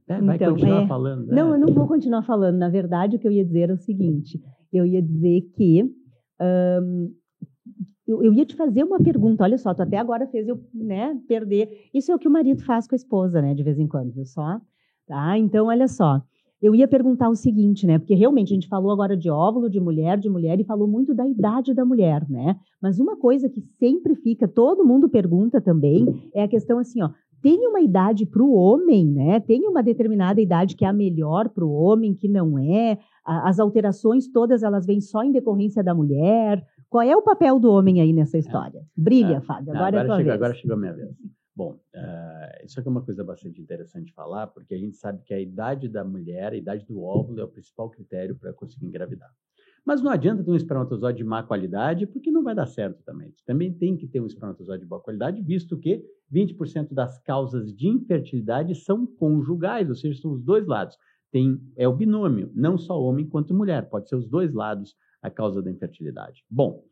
Vai então, continuar falando? Não, eu não vou continuar falando. Na verdade, o que eu ia dizer é o seguinte, eu ia dizer que eu ia te fazer uma pergunta, olha só, tu até agora fez eu perder. Isso é o que o marido faz com a esposa, né, de vez em quando, viu só? Tá, então, olha só. Eu ia perguntar o seguinte, né? Porque realmente a gente falou agora de óvulo, de mulher, e falou muito da idade da mulher, né? Mas uma coisa que sempre fica, todo mundo pergunta também, é a questão assim, ó, tem uma idade para o homem, né? Tem uma determinada idade que é a melhor para o homem, que não é? As alterações todas, elas vêm só em decorrência da mulher. Qual é o papel do homem aí nessa história? Brilha, Fábio, agora é a tua vez. Agora chegou a minha vez. Bom, isso aqui é uma coisa bastante interessante de falar, porque a gente sabe que a idade da mulher, a idade do óvulo é o principal critério para conseguir engravidar. Mas não adianta ter um espermatozoide de má qualidade, porque não vai dar certo também. Também tem que ter um espermatozoide de boa qualidade, visto que 20% das causas de infertilidade são conjugais, ou seja, são os dois lados. É o binômio, não só homem quanto mulher, pode ser os dois lados a causa da infertilidade. Bom,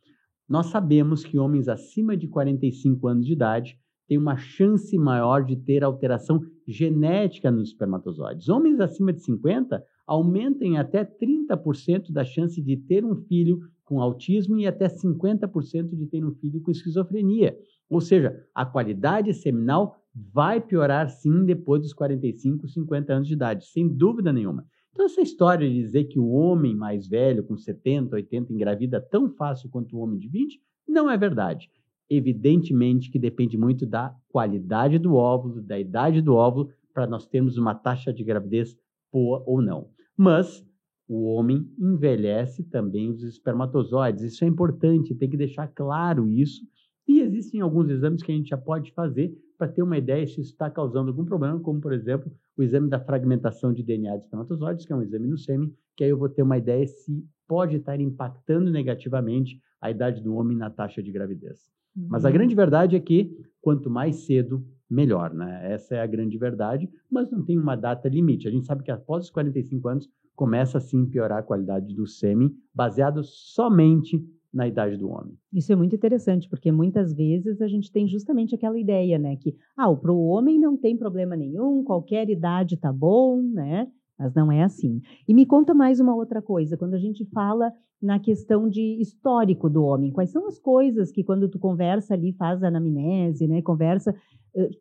nós sabemos que homens acima de 45 anos de idade têm uma chance maior de ter alteração genética nos espermatozoides. Homens acima de 50 aumentem até 30% da chance de ter um filho com autismo e até 50% de ter um filho com esquizofrenia. Ou seja, a qualidade seminal vai piorar sim depois dos 45, 50 anos de idade, sem dúvida nenhuma. Então essa história de dizer que o homem mais velho, com 70, 80, engravida tão fácil quanto o homem de 20, não é verdade. Evidentemente que depende muito da qualidade do óvulo, da idade do óvulo, para nós termos uma taxa de gravidez boa ou não. Mas o homem envelhece também os espermatozoides. Isso é importante, tem que deixar claro isso. E existem alguns exames que a gente já pode fazer para ter uma ideia se isso está causando algum problema, como, por exemplo, o exame da fragmentação de DNA de espermatozoides, que é um exame no sêmen, que aí eu vou ter uma ideia se pode estar impactando negativamente a idade do homem na taxa de gravidez. Mas a grande verdade é que quanto mais cedo, melhor, né? Essa é a grande verdade, mas não tem uma data limite. A gente sabe que após os 45 anos começa sim a piorar a qualidade do sêmen, baseado somente na idade do homem. Isso é muito interessante, porque muitas vezes a gente tem justamente aquela ideia, né? Que, para o homem não tem problema nenhum, qualquer idade tá bom, né? Mas não é assim. E me conta mais uma outra coisa, quando a gente fala na questão de histórico do homem, quais são as coisas que quando tu conversa ali, faz a anamnese, né? Conversa,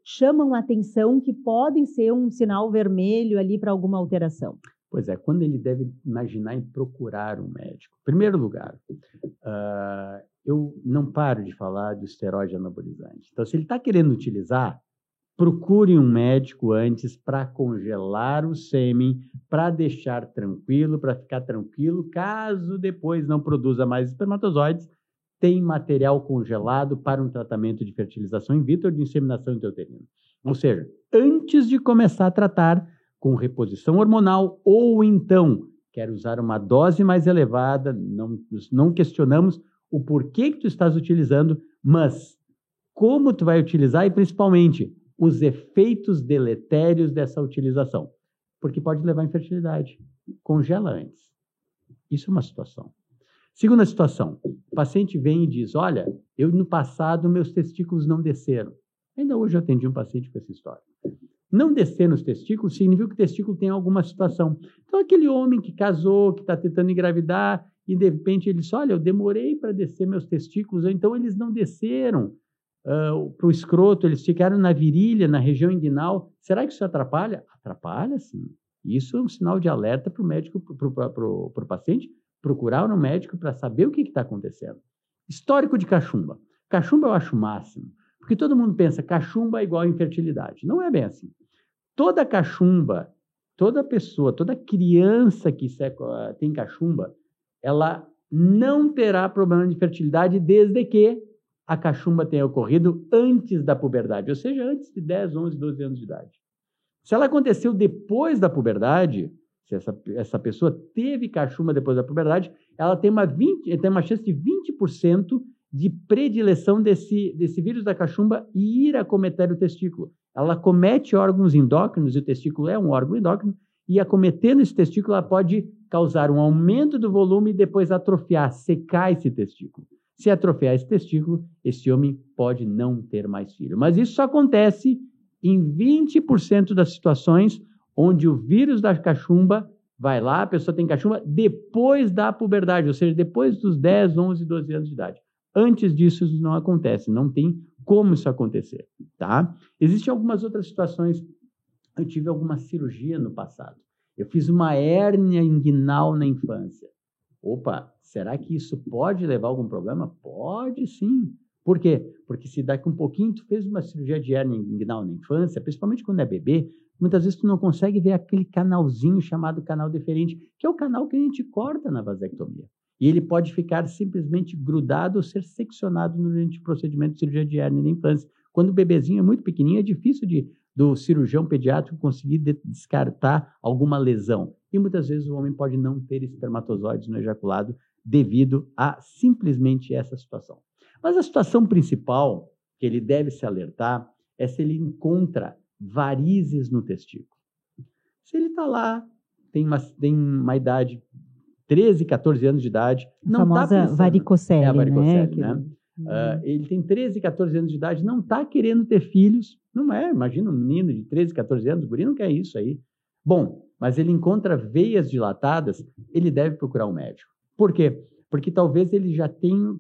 chamam a atenção que podem ser um sinal vermelho ali para alguma alteração? Pois é, quando ele deve imaginar em procurar um médico. Em primeiro lugar, eu não paro de falar do esteroide anabolizante. Então, se ele está querendo utilizar, procure um médico antes para congelar o sêmen, para deixar tranquilo, para ficar tranquilo, caso depois não produza mais espermatozoides, tem material congelado para um tratamento de fertilização in vitro ou de inseminação intrauterina. Ou seja, antes de começar a tratar com reposição hormonal ou então quer usar uma dose mais elevada, não questionamos o porquê que tu estás utilizando, mas como tu vai utilizar e principalmente os efeitos deletérios dessa utilização, porque pode levar à infertilidade. Congela antes. Isso é uma situação. Segunda situação, o paciente vem e diz, olha, no passado meus testículos não desceram. Ainda hoje eu atendi um paciente com essa história. Não descer nos testículos significa que o testículo tem alguma situação. Então, aquele homem que casou, que está tentando engravidar, e de repente ele diz, olha, eu demorei para descer meus testículos, ou então eles não desceram para o escroto, eles ficaram na virilha, na região inguinal. Será que isso atrapalha? Atrapalha, sim. Isso é um sinal de alerta para o médico, para o paciente, procurar um médico para saber o que está acontecendo. Histórico de cachumba. Cachumba eu acho o máximo, porque todo mundo pensa cachumba é igual a infertilidade. Não é bem assim. Toda cachumba, toda pessoa, toda criança que tem cachumba, ela não terá problema de fertilidade desde que a cachumba tenha ocorrido antes da puberdade, ou seja, antes de 10, 11, 12 anos de idade. Se ela aconteceu depois da puberdade, se essa pessoa teve cachumba depois da puberdade, ela tem uma chance de 20% de predileção desse vírus da cachumba ir acometer o testículo. Ela comete órgãos endócrinos, e o testículo é um órgão endócrino, e acometendo esse testículo, ela pode causar um aumento do volume e depois atrofiar, secar esse testículo. Se atrofiar esse testículo, esse homem pode não ter mais filho. Mas isso só acontece em 20% das situações onde o vírus da cachumba vai lá, a pessoa tem cachumba depois da puberdade, ou seja, depois dos 10, 11, 12 anos de idade. Antes disso, isso não acontece, não tem como isso acontecer, tá? Existem algumas outras situações. Eu tive alguma cirurgia no passado. Eu fiz uma hérnia inguinal na infância. Opa, será que isso pode levar a algum problema? Pode sim. Por quê? Porque se daqui um pouquinho tu fez uma cirurgia de hérnia inguinal na infância, principalmente quando é bebê, muitas vezes tu não consegue ver aquele canalzinho chamado canal deferente, que é o canal que a gente corta na vasectomia. E ele pode ficar simplesmente grudado ou ser seccionado durante o procedimento de cirurgia de hérnia na infância. Quando o bebezinho é muito pequenininho, é difícil do cirurgião pediátrico conseguir descartar alguma lesão. E muitas vezes o homem pode não ter espermatozoides no ejaculado devido a simplesmente essa situação. Mas a situação principal que ele deve se alertar é se ele encontra varizes no testículo. Se ele está lá, tem uma idade, 13, 14 anos de idade, não está famosa pensando, varicocele, é a varicocele, né? Ele tem 13, 14 anos de idade, não está querendo ter filhos, não é? Imagina um menino de 13, 14 anos, o guri não quer isso aí. Bom, mas ele encontra veias dilatadas, ele deve procurar um médico. Por quê? Porque talvez ele já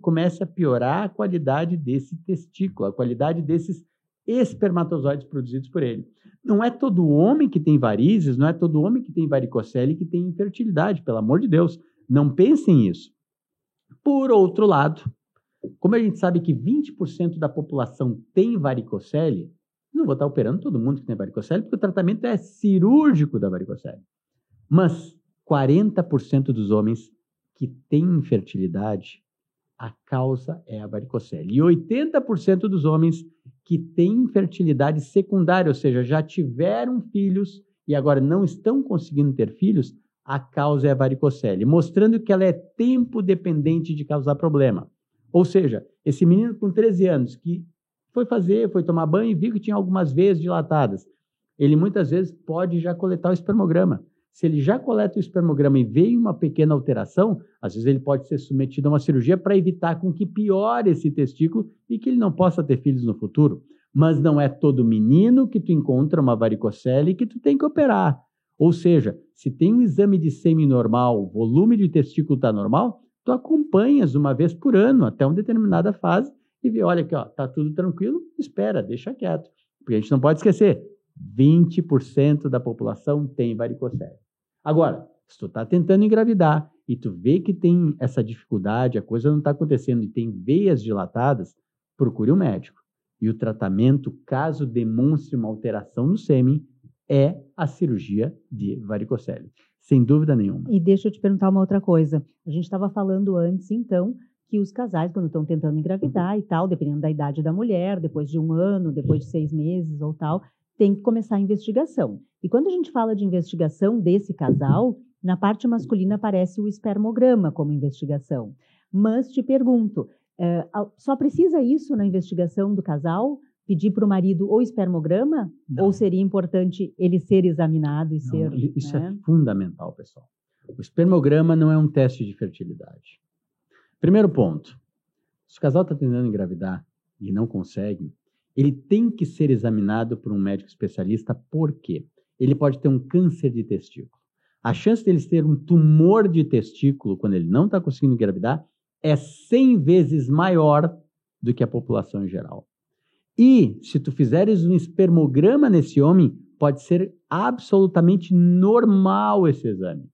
comece a piorar a qualidade desse testículo, a qualidade desses espermatozoides produzidos por ele. Não é todo homem que tem varizes, não é todo homem que tem varicocele que tem infertilidade, pelo amor de Deus. Não pensem nisso. Por outro lado, como a gente sabe que 20% da população tem varicocele, não vou estar operando todo mundo que tem varicocele, porque o tratamento é cirúrgico da varicocele. Mas 40% dos homens que têm infertilidade, a causa é a varicocele. E 80% dos homens que têm infertilidade secundária, ou seja, já tiveram filhos e agora não estão conseguindo ter filhos, a causa é a varicocele, mostrando que ela é tempo dependente de causar problema. Ou seja, esse menino com 13 anos que foi tomar banho e viu que tinha algumas veias dilatadas, ele muitas vezes pode já coletar o espermograma. Se ele já coleta o espermograma e vê uma pequena alteração, às vezes ele pode ser submetido a uma cirurgia para evitar com que piore esse testículo e que ele não possa ter filhos no futuro. Mas não é todo menino que tu encontra uma varicocele que tu tem que operar. Ou seja, se tem um exame de sêmen normal, o volume de testículo está normal, tu acompanhas uma vez por ano até uma determinada fase e vê, olha aqui, ó, tá tudo tranquilo, espera, deixa quieto. Porque a gente não pode esquecer, 20% da população tem varicocele. Agora, se tu está tentando engravidar e tu vê que tem essa dificuldade, a coisa não está acontecendo e tem veias dilatadas, procure um médico. E o tratamento, caso demonstre uma alteração no sêmen, é a cirurgia de varicocele. Sem dúvida nenhuma. E deixa eu te perguntar uma outra coisa. A gente estava falando antes, então, que os casais, quando estão tentando engravidar e tal, dependendo da idade da mulher, depois de 1 ano, depois de 6 meses ou tal, tem que começar a investigação. E quando a gente fala de investigação desse casal, na parte masculina aparece o espermograma como investigação. Mas te pergunto, só precisa isso na investigação do casal? Pedir para o marido o espermograma? Não. Ou seria importante ele ser examinado e ser... Isso é fundamental, pessoal. O espermograma não é um teste de fertilidade. Primeiro ponto, se o casal está tentando engravidar e não consegue, ele tem que ser examinado por um médico especialista. Por quê? Ele pode ter um câncer de testículo. A chance dele ter um tumor de testículo quando ele não está conseguindo engravidar é 100 vezes maior do que a população em geral. E se tu fizeres um espermograma nesse homem, pode ser absolutamente normal esse exame.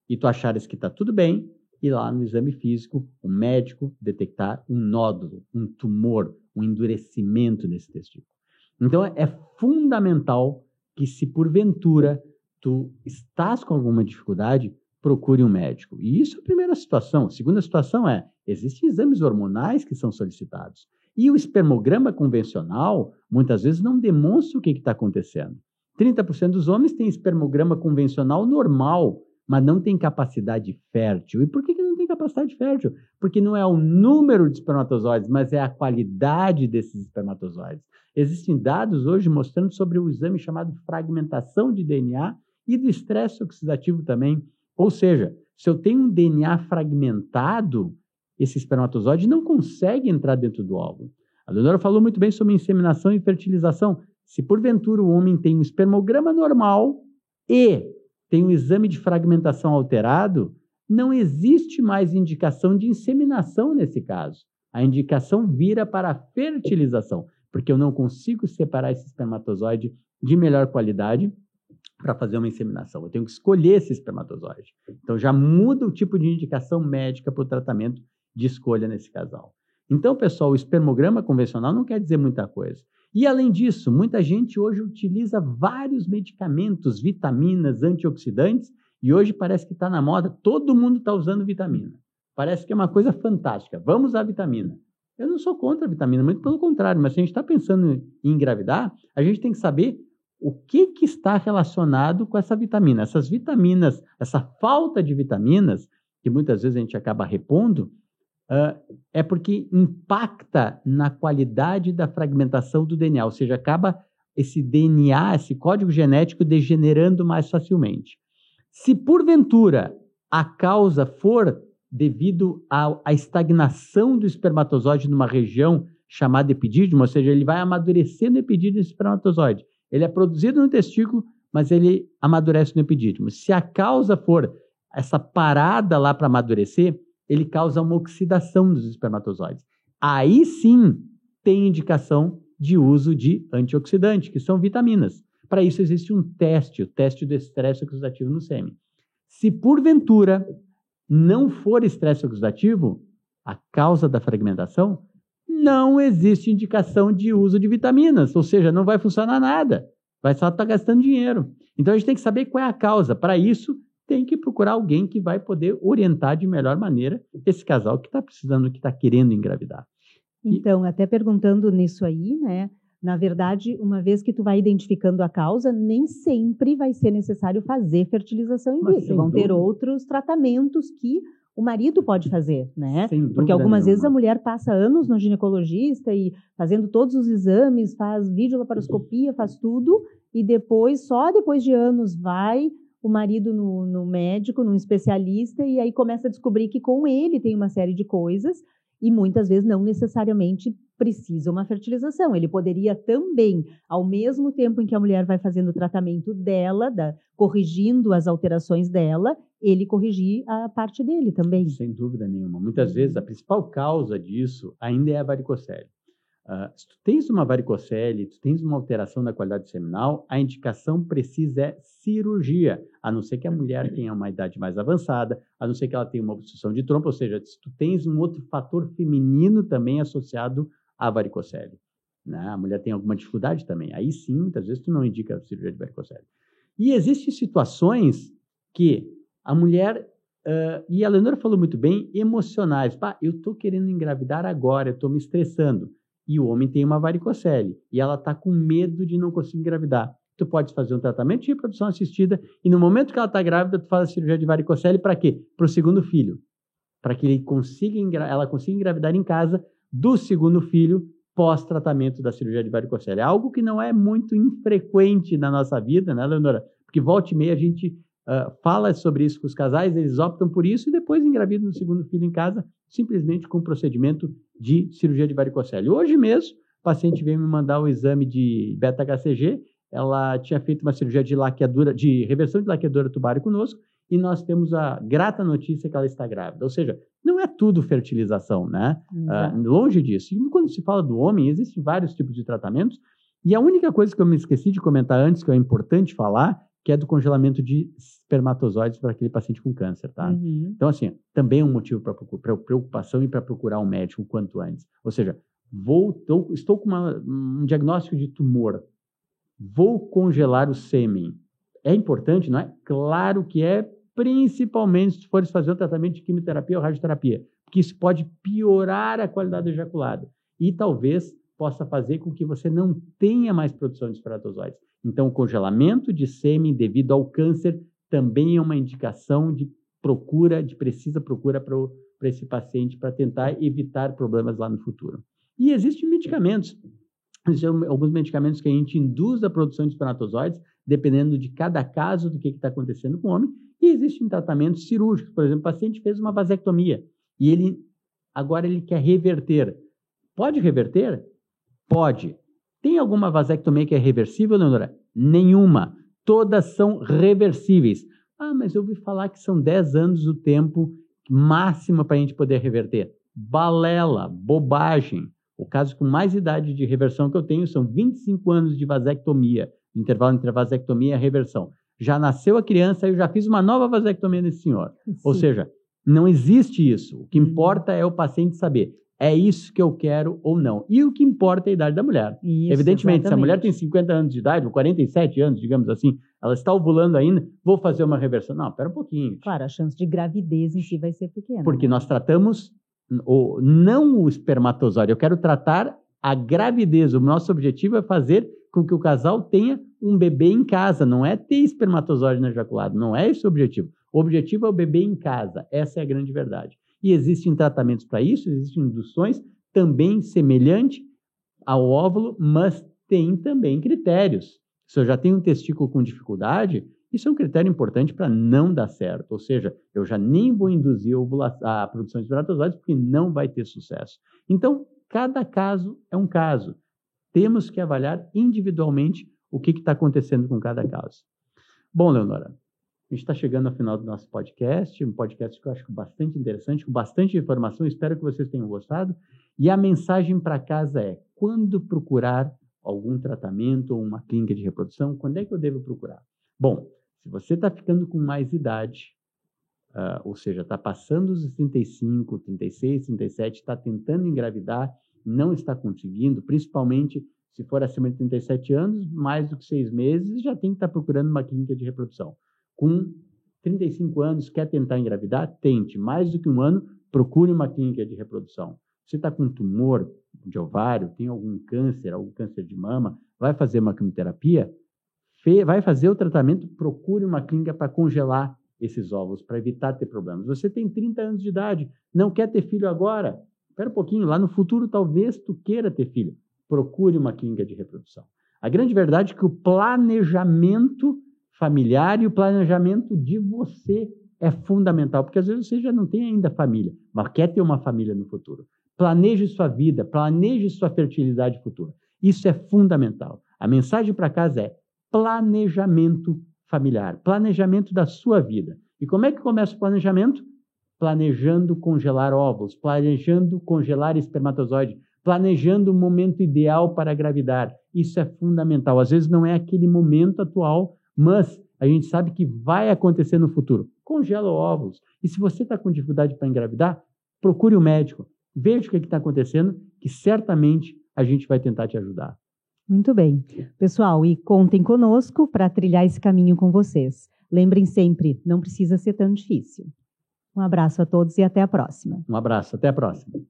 E tu achares que está tudo bem, e lá no exame físico, o médico detectar um nódulo, um tumor, um endurecimento nesse testículo. Então, é fundamental que, se porventura tu estás com alguma dificuldade, procure um médico. E isso é a primeira situação. A segunda situação existem exames hormonais que são solicitados. E o espermograma convencional, muitas vezes, não demonstra o que está acontecendo. 30% dos homens têm espermograma convencional normal, mas não tem capacidade fértil. E por que não tem capacidade fértil? Porque não é o número de espermatozoides, mas é a qualidade desses espermatozoides. Existem dados hoje mostrando sobre o exame chamado fragmentação de DNA e do estresse oxidativo também. Ou seja, se eu tenho um DNA fragmentado, esse espermatozoide não consegue entrar dentro do óvulo. A Leonora falou muito bem sobre inseminação e fertilização. Se porventura o homem tem um espermograma normal e tem um exame de fragmentação alterado, não existe mais indicação de inseminação nesse caso. A indicação vira para a fertilização, porque eu não consigo separar esse espermatozoide de melhor qualidade para fazer uma inseminação. Eu tenho que escolher esse espermatozoide. Então, já muda o tipo de indicação médica para o tratamento de escolha nesse casal. Então, pessoal, o espermograma convencional não quer dizer muita coisa. E, além disso, muita gente hoje utiliza vários medicamentos, vitaminas, antioxidantes, e hoje parece que está na moda, todo mundo está usando vitamina. Parece que é uma coisa fantástica. Vamos usar vitamina. Eu não sou contra a vitamina, muito pelo contrário, mas se a gente está pensando em engravidar, a gente tem que saber o que está relacionado com essa vitamina. Essas vitaminas, essa falta de vitaminas, que muitas vezes a gente acaba repondo, é porque impacta na qualidade da fragmentação do DNA, ou seja, acaba esse DNA, esse código genético degenerando mais facilmente. Se porventura a causa for devido à estagnação do espermatozoide numa região chamada epidídimo, ou seja, ele vai amadurecer no epidídimo desse espermatozoide. Ele é produzido no testículo, mas ele amadurece no epidídimo. Se a causa for essa parada lá para amadurecer, ele causa uma oxidação dos espermatozoides. Aí sim tem indicação de uso de antioxidante, que são vitaminas. Para isso existe um teste, o teste do estresse oxidativo no sêmen. Se porventura não for estresse oxidativo, a causa da fragmentação, não existe indicação de uso de vitaminas, ou seja, não vai funcionar nada, vai só estar gastando dinheiro. Então a gente tem que saber qual é a causa. Para isso, tem que procurar alguém que vai poder orientar de melhor maneira esse casal que está precisando, que está querendo engravidar. Então, até perguntando nisso aí, né? Na verdade, uma vez que tu vai identificando a causa, nem sempre vai ser necessário fazer fertilização in vitro. Vão ter outros tratamentos que o marido pode fazer, né? Porque algumas vezes a mulher passa anos no ginecologista e fazendo todos os exames, faz videolaparoscopia, faz tudo, e depois, só depois de anos, vai o marido no médico, num especialista, e aí começa a descobrir que com ele tem uma série de coisas, e muitas vezes não necessariamente precisa uma fertilização. Ele poderia também, ao mesmo tempo em que a mulher vai fazendo o tratamento dela, corrigindo as alterações dela, ele corrigir a parte dele também. Sem dúvida nenhuma. Muitas vezes a principal causa disso ainda é a varicocele. Se tu tens uma varicocele, tu tens uma alteração da qualidade seminal, a indicação precisa é cirurgia, a não ser que a mulher tenha uma idade mais avançada, a não ser que ela tenha uma obstrução de trompa, ou seja, se tu tens um outro fator feminino também associado à varicocele, né? A mulher tem alguma dificuldade também, aí sim, muitas vezes tu não indica a cirurgia de varicocele. E existem situações que a mulher, e a Leonora falou muito bem, emocionais. Eu estou querendo engravidar agora, eu estou me estressando. E o homem tem uma varicocele, e ela está com medo de não conseguir engravidar. Tu pode fazer um tratamento de reprodução assistida, e no momento que ela está grávida, tu faz a cirurgia de varicocele para quê? Para o segundo filho. Para que ela consiga engravidar em casa do segundo filho pós-tratamento da cirurgia de varicocele. É algo que não é muito infrequente na nossa vida, né, Leonora? Porque volta e meia a gente fala sobre isso com os casais, eles optam por isso e depois engravidam no segundo filho em casa, simplesmente com o procedimento de cirurgia de varicocele. Hoje mesmo, o paciente veio me mandar o exame de beta-HCG, ela tinha feito uma cirurgia de reversão de laqueadura tubar conosco, e nós temos a grata notícia que ela está grávida. Ou seja, não é tudo fertilização, né? Longe disso. E quando se fala do homem, existem vários tipos de tratamentos, e a única coisa que eu me esqueci de comentar antes, que é importante falar, que é do congelamento de espermatozoides para aquele paciente com câncer, tá? Uhum. Então, assim, também é um motivo para preocupação e para procurar um médico o quanto antes. Ou seja, estou com um diagnóstico de tumor, vou congelar o sêmen. É importante, não é? Claro que é, principalmente se fores fazer um tratamento de quimioterapia ou radioterapia, porque isso pode piorar a qualidade do ejaculado e talvez possa fazer com que você não tenha mais produção de espermatozoides. Então, o congelamento de sêmen devido ao câncer também é uma indicação de precisa procura para esse paciente para tentar evitar problemas lá no futuro. E existem medicamentos. Existem alguns medicamentos que a gente induz a produção de espermatozoides, dependendo de cada caso, do que está acontecendo com o homem. E existem tratamentos cirúrgicos. Por exemplo, o paciente fez uma vasectomia e agora ele quer reverter. Pode reverter? Pode. Tem alguma vasectomia que é reversível, Leonora? Nenhuma. Todas são reversíveis. Ah, mas eu ouvi falar que são 10 anos o tempo máximo para a gente poder reverter. Balela, bobagem. O caso com mais idade de reversão que eu tenho são 25 anos de vasectomia. Intervalo entre a vasectomia e a reversão. Já nasceu a criança e eu já fiz uma nova vasectomia nesse senhor. Sim. Ou seja, não existe isso. O que importa é o paciente saber, é isso que eu quero ou não. E o que importa é a idade da mulher. Isso, evidentemente, exatamente. Se a mulher tem 50 anos de idade, ou 47 anos, digamos assim, ela está ovulando ainda, vou fazer uma reversão. Não, espera um pouquinho. Claro, a chance de gravidez em si vai ser pequena. Porque nós tratamos não o espermatozoide, eu quero tratar a gravidez. O nosso objetivo é fazer com que o casal tenha um bebê em casa, não é ter espermatozoide no ejaculado, não é esse o objetivo. O objetivo é o bebê em casa, essa é a grande verdade. E existem tratamentos para isso, existem induções também semelhantes ao óvulo, mas tem também critérios. Se eu já tenho um testículo com dificuldade, isso é um critério importante para não dar certo. Ou seja, eu já nem vou induzir a produção de espermatozoides porque não vai ter sucesso. Então, cada caso é um caso. Temos que avaliar individualmente o que está acontecendo com cada caso. Bom, Leonora, a gente está chegando ao final do nosso podcast, um podcast que eu acho bastante interessante, com bastante informação, espero que vocês tenham gostado. E a mensagem para casa é, quando procurar algum tratamento ou uma clínica de reprodução, quando é que eu devo procurar? Bom, se você está ficando com mais idade, ou seja, está passando os 35, 36, 37, está tentando engravidar, não está conseguindo, principalmente se for acima de 37 anos, mais do que 6 meses, já tem que estar procurando uma clínica de reprodução. Com 35 anos, quer tentar engravidar? Tente. Mais do que um ano, procure uma clínica de reprodução. Você está com tumor de ovário, tem algum câncer de mama, vai fazer uma quimioterapia? Vai fazer o tratamento, procure uma clínica para congelar esses óvulos, para evitar ter problemas. Você tem 30 anos de idade, não quer ter filho agora? Espera um pouquinho, lá no futuro talvez tu queira ter filho. Procure uma clínica de reprodução. A grande verdade é que o planejamento familiar e o planejamento de você é fundamental, porque às vezes você já não tem ainda família, mas quer ter uma família no futuro. Planeje sua vida, planeje sua fertilidade futura. Isso é fundamental. A mensagem para casa é planejamento familiar, planejamento da sua vida. E como é que começa o planejamento? Planejando congelar óvulos, planejando congelar espermatozoide, planejando o momento ideal para gravidar. Isso é fundamental. Às vezes não é aquele momento atual, mas a gente sabe que vai acontecer no futuro. Congela óvulos. E se você está com dificuldade para engravidar, procure o médico. Veja o que está acontecendo, que certamente a gente vai tentar te ajudar. Muito bem. Pessoal, e contem conosco para trilhar esse caminho com vocês. Lembrem sempre, não precisa ser tão difícil. Um abraço a todos e até a próxima. Um abraço, até a próxima.